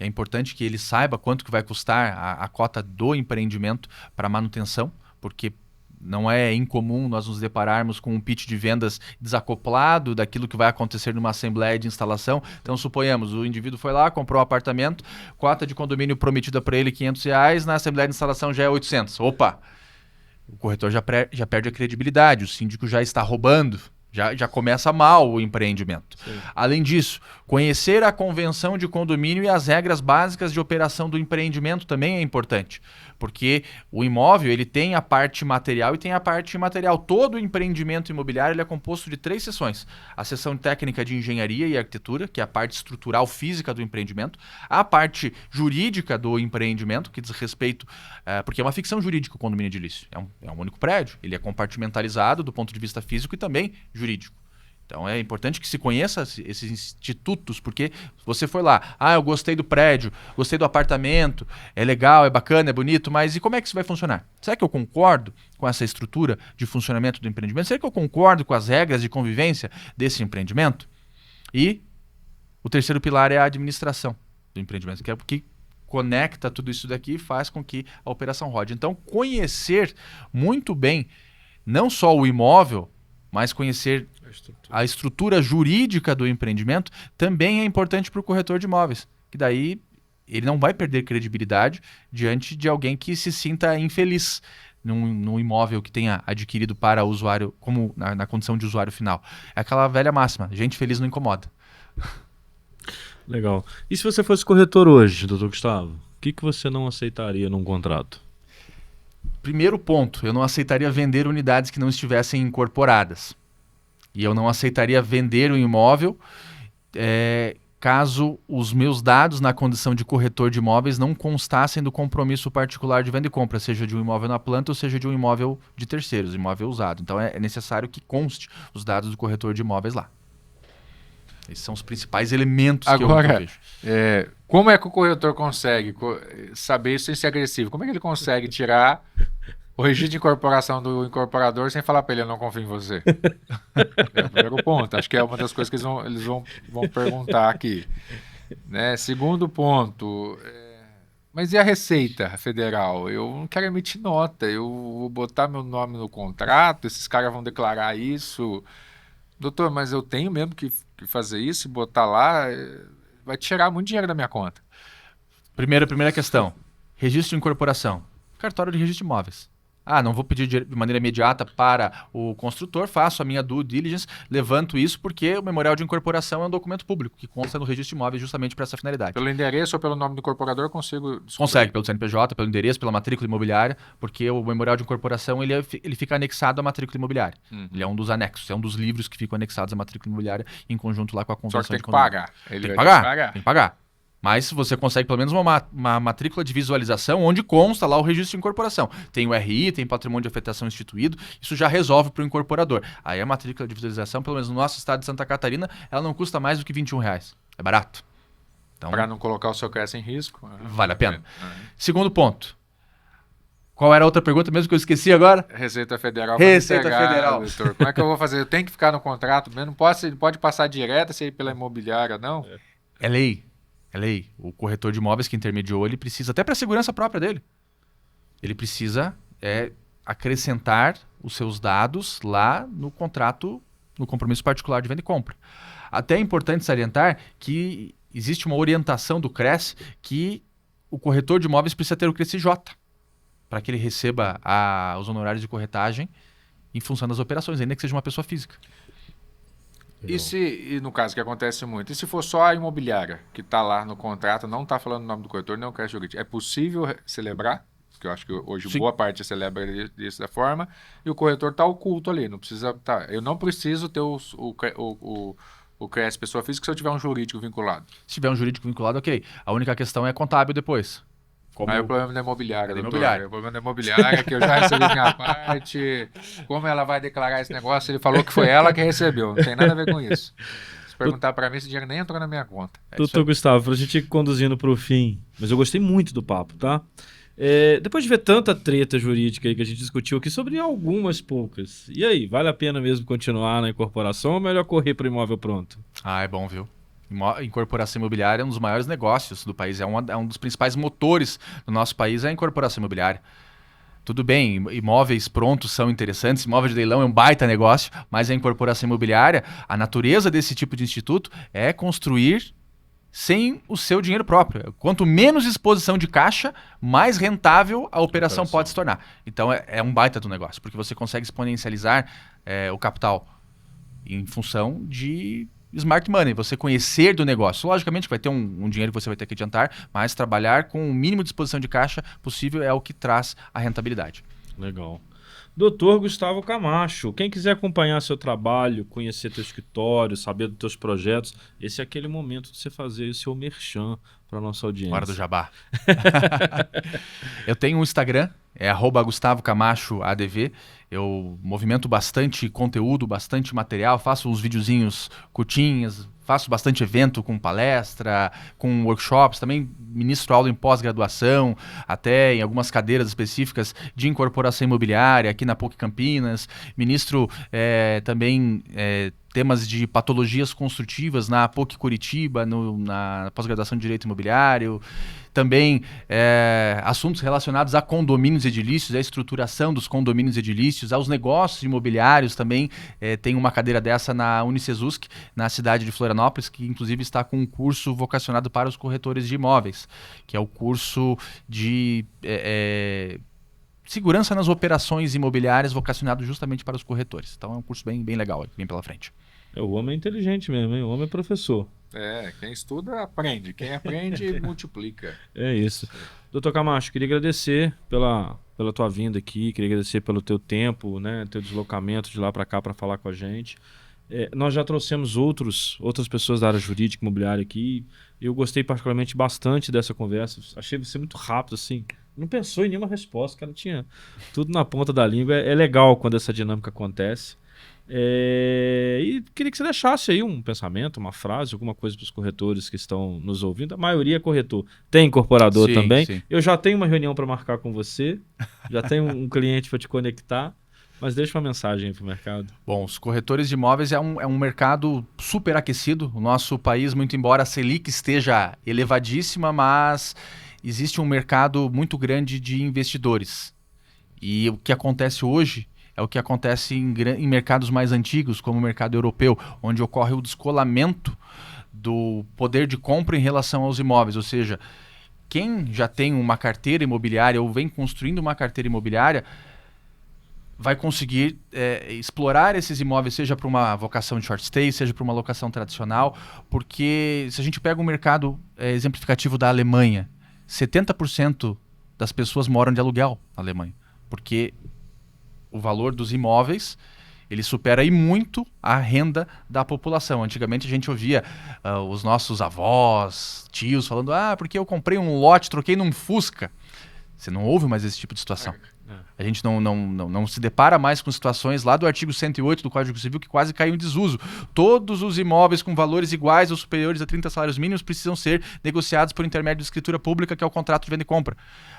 É importante que ele saiba quanto que vai custar a cota do empreendimento para manutenção, porque não é incomum nós nos depararmos com um pitch de vendas desacoplado daquilo que vai acontecer numa assembleia de instalação. Então, suponhamos, o indivíduo foi lá, comprou um apartamento, cota de condomínio prometida para ele R$500, na assembleia de instalação já é 800. Opa! O corretor já perde a credibilidade, o síndico já está roubando. Já começa mal o empreendimento. Sim. Além disso, conhecer a convenção de condomínio e as regras básicas de operação do empreendimento também é importante, porque o imóvel ele tem a parte material e tem a parte imaterial. Todo empreendimento imobiliário ele é composto de 3 seções. A seção técnica de engenharia e arquitetura, que é a parte estrutural física do empreendimento. A parte jurídica do empreendimento, que diz respeito... porque é uma ficção jurídica o condomínio edilício. É um único prédio. Ele é compartimentalizado do ponto de vista físico e também jurídico. Então é importante que se conheça esses institutos, porque você foi lá, eu gostei do prédio, gostei do apartamento, é legal, é bacana, é bonito, mas e como é que isso vai funcionar? Será que eu concordo com essa estrutura de funcionamento do empreendimento? Será que eu concordo com as regras de convivência desse empreendimento? E o terceiro pilar é a administração do empreendimento, que é o que conecta tudo isso daqui e faz com que a operação rode. Então, conhecer muito bem não só o imóvel, mas conhecer a estrutura jurídica do empreendimento também é importante para o corretor de imóveis. Que daí ele não vai perder credibilidade diante de alguém que se sinta infeliz num imóvel que tenha adquirido para o usuário, como na condição de usuário final. É aquela velha máxima, gente feliz não incomoda. Legal. E se você fosse corretor hoje, doutor Gustavo, o que você não aceitaria num contrato? Primeiro ponto, eu não aceitaria vender unidades que não estivessem incorporadas. E eu não aceitaria vender um imóvel caso os meus dados na condição de corretor de imóveis não constassem do compromisso particular de venda e compra, seja de um imóvel na planta ou seja de um imóvel de terceiros, imóvel usado. Então é necessário que conste os dados do corretor de imóveis lá. Esses são os principais elementos que eu vejo. Como é que o corretor consegue saber isso sem ser agressivo? Como é que ele consegue tirar o registro de incorporação do incorporador sem falar para ele, eu não confio em você? É o primeiro ponto. Acho que é uma das coisas que eles vão perguntar aqui. Né? Segundo ponto, mas e a Receita Federal? Eu não quero emitir nota, eu vou botar meu nome no contrato, esses caras vão declarar isso. Doutor, mas eu tenho mesmo que fazer isso e botar lá, vai tirar muito dinheiro da minha conta. Primeira questão, registro de incorporação, cartório de registro de imóveis. Não vou pedir de maneira imediata para o construtor, faço a minha due diligence, levanto isso porque o memorial de incorporação é um documento público que consta no registro de imóveis justamente para essa finalidade. Pelo endereço ou pelo nome do incorporador consigo descobrir? Consegue, pelo CNPJ, pelo endereço, pela matrícula imobiliária, porque o memorial de incorporação ele fica anexado à matrícula imobiliária. Ele é um dos anexos, é um dos livros que ficam anexados à matrícula imobiliária em conjunto lá com a convenção. Só que tem de que condomínio. pagar. Tem que pagar. Mas você consegue pelo menos uma matrícula de visualização onde consta lá o registro de incorporação. Tem o RI, tem patrimônio de afetação instituído, isso já resolve para o incorporador. Aí a matrícula de visualização, pelo menos no nosso estado de Santa Catarina, ela não custa mais do que R$21. É barato. Então, para não colocar o seu CRES em risco. Vale a pena. Segundo ponto. Qual era a outra pergunta mesmo que eu esqueci agora? Receita Federal. Receita Federal. Doutor. Como é que eu vou fazer? Eu tenho que ficar no contrato mesmo? Não pode passar direto se ir pela imobiliária, não? É lei. É lei. O corretor de imóveis que intermediou, ele precisa, até para a segurança própria dele, ele precisa acrescentar os seus dados lá no contrato, no compromisso particular de venda e compra. Até é importante salientar que existe uma orientação do CRES que o corretor de imóveis precisa ter o CRECJ para que ele receba os honorários de corretagem em função das operações, ainda que seja uma pessoa física. E no caso que acontece muito, e se for só a imobiliária que está lá no contrato, não está falando o nome do corretor, nem o crédito jurídico, é possível celebrar? Porque eu acho que hoje Sim. boa parte celebra dessa forma, e o corretor está oculto ali, não precisa. Eu não preciso ter o CRES pessoa física se eu tiver um jurídico vinculado. Se tiver um jurídico vinculado, ok. A única questão é contábil depois. Aí o problema da imobiliária, doutor. imobiliária. O problema da imobiliária é que eu já recebi minha parte. Como ela vai declarar esse negócio? Ele falou que foi ela que recebeu. Não tem nada a ver com isso. Se perguntar para mim, esse dinheiro nem entrou na minha conta. Doutor Gustavo, pra gente ir conduzindo pro fim, mas eu gostei muito do papo, tá? Depois de ver tanta treta jurídica aí que a gente discutiu aqui sobre algumas poucas, e aí, vale a pena mesmo continuar na incorporação ou melhor correr pro imóvel pronto? É bom, viu? Incorporação imobiliária é um dos maiores negócios do país, é um dos principais motores do nosso país, é a incorporação imobiliária. Tudo bem, imóveis prontos são interessantes, imóvel de leilão é um baita negócio, mas a incorporação imobiliária, a natureza desse tipo de instituto é construir sem o seu dinheiro próprio. Quanto menos exposição de caixa, mais rentável a operação pode se tornar. Então é um baita do negócio, porque você consegue exponencializar o capital em função de smart money, você conhecer do negócio. Logicamente vai ter um dinheiro que você vai ter que adiantar, mas trabalhar com o mínimo de exposição de caixa possível é o que traz a rentabilidade. Legal. Doutor Gustavo Camacho, quem quiser acompanhar seu trabalho, conhecer teu escritório, saber dos teus projetos, esse é aquele momento de você fazer o seu merchan para nossa audiência. Hora do jabá. Eu tenho um Instagram, @GustavoCamachoADV. Eu movimento bastante conteúdo, bastante material, faço uns videozinhos curtinhos, faço bastante evento com palestra, com workshops, também ministro aula em pós-graduação, até em algumas cadeiras específicas de incorporação imobiliária aqui na PUC Campinas, ministro também temas de patologias construtivas na PUC Curitiba, na pós-graduação de Direito Imobiliário, também assuntos relacionados a condomínios edilícios, a estruturação dos condomínios edilícios, aos negócios imobiliários também. Tem uma cadeira dessa na Unicesusc, na cidade de Florianópolis, que inclusive está com um curso vocacionado para os corretores de imóveis, que é o curso de segurança nas operações imobiliárias vocacionado justamente para os corretores. Então é um curso bem legal, bem pela frente. O homem é inteligente mesmo, hein? O homem é professor. Quem estuda aprende, quem aprende multiplica. É isso. Doutor Camacho, queria agradecer pela tua vinda aqui, queria agradecer pelo teu tempo, né, teu deslocamento de lá para cá para falar com a gente. Nós já trouxemos outras pessoas da área jurídica imobiliária aqui. Eu gostei particularmente bastante dessa conversa. Achei você muito rápido, assim. Não pensou em nenhuma resposta, cara. Tinha tudo na ponta da língua. É legal quando essa dinâmica acontece. E queria que você deixasse aí um pensamento, uma frase, alguma coisa para os corretores que estão nos ouvindo. A maioria é corretor. Tem incorporador Sim, também. sim. Eu já tenho uma reunião para marcar com você. Já tenho um cliente para te conectar. Mas deixa uma mensagem aí para o mercado. Bom, os corretores de imóveis é um mercado super aquecido. O nosso país, muito embora a Selic esteja elevadíssima, mas existe um mercado muito grande de investidores. E o que acontece hoje é o que acontece em mercados mais antigos, como o mercado europeu, onde ocorre o descolamento do poder de compra em relação aos imóveis. Ou seja, quem já tem uma carteira imobiliária ou vem construindo uma carteira imobiliária vai conseguir explorar esses imóveis, seja para uma vocação de short stay, seja para uma locação tradicional, porque se a gente pega um mercado exemplificativo da Alemanha, 70% das pessoas moram de aluguel na Alemanha, porque o valor dos imóveis ele supera aí muito a renda da população. Antigamente a gente ouvia os nossos avós, tios falando, porque eu comprei um lote, troquei num Fusca. Você não ouve mais esse tipo de situação. A gente não se depara mais com situações lá do artigo 108 do Código Civil que quase caiu em desuso. Todos os imóveis com valores iguais ou superiores a 30 salários mínimos precisam ser negociados por intermédio de escritura pública, que é o contrato de venda e compra.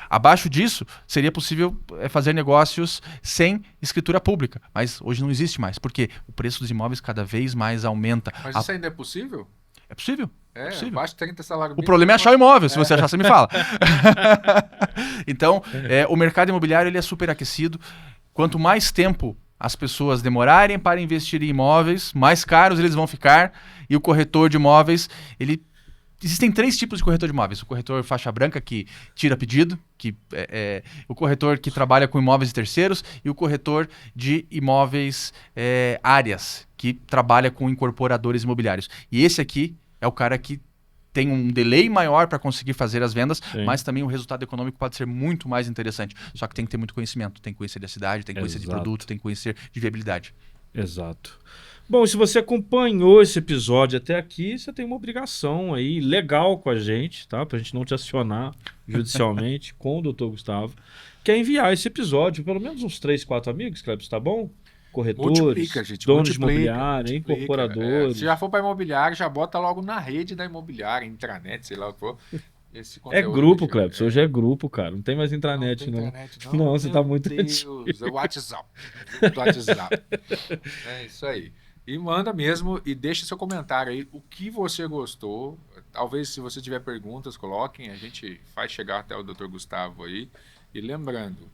Abaixo disso, seria possível fazer negócios sem escritura pública. Mas hoje não existe mais, porque o preço dos imóveis cada vez mais aumenta. Mas isso ainda é possível? É possível. Possível. Abaixo de 30 salários O mínimos. problema é achar o imóvel. Se você achar, você me fala. Então, o mercado imobiliário ele é super aquecido. Quanto mais tempo as pessoas demorarem para investir em imóveis, mais caros eles vão ficar. E o corretor de imóveis, existem 3 tipos de corretor de imóveis. O corretor faixa branca, que tira pedido, o corretor que trabalha com imóveis de terceiros, e o corretor de imóveis áreas, que trabalha com incorporadores imobiliários. E esse aqui é o cara que tem um delay maior para conseguir fazer as vendas, Sim. mas também o resultado econômico pode ser muito mais interessante. Só que tem que ter muito conhecimento. Tem que conhecer da cidade, tem que conhecer de Exato. produto, tem que conhecer de viabilidade. Exato. Bom, se você acompanhou esse episódio até aqui, você tem uma obrigação aí legal com a gente, tá? Pra gente não te acionar judicialmente com o Dr. Gustavo, que é enviar esse episódio para pelo menos uns 3, 4 amigos, Cleber, tá bom? Corretores, Multiplica, gente, donos de multiplica, imobiliária, multiplica. incorporadores. Se já for para imobiliária, já bota logo na rede da imobiliária, intranet, sei lá o que for. Esse É conteúdo, grupo, gente. Cleber. Hoje é grupo, cara. Não tem mais intranet, tem não. internet, Não, você Meu tá muito Deus, é o WhatsApp. Do WhatsApp. É isso aí. E manda mesmo e deixa seu comentário aí, o que você gostou. Talvez, se você tiver perguntas, coloquem. A gente faz chegar até o Dr. Gustavo aí. E lembrando,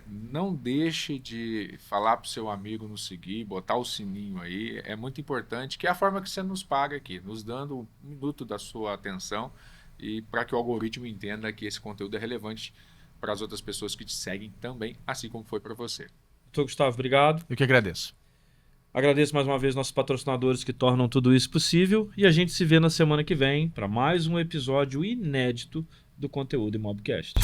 não deixe de falar para o seu amigo nos seguir, botar o sininho aí. É muito importante, que é a forma que você nos paga aqui, nos dando 1 minuto da sua atenção e para que o algoritmo entenda que esse conteúdo é relevante para as outras pessoas que te seguem também, assim como foi para você. Dr. Gustavo, obrigado. Eu que agradeço. Agradeço mais uma vez nossos patrocinadores que tornam tudo isso possível e a gente se vê na semana que vem para mais um episódio inédito do Conteúdo Imobcast.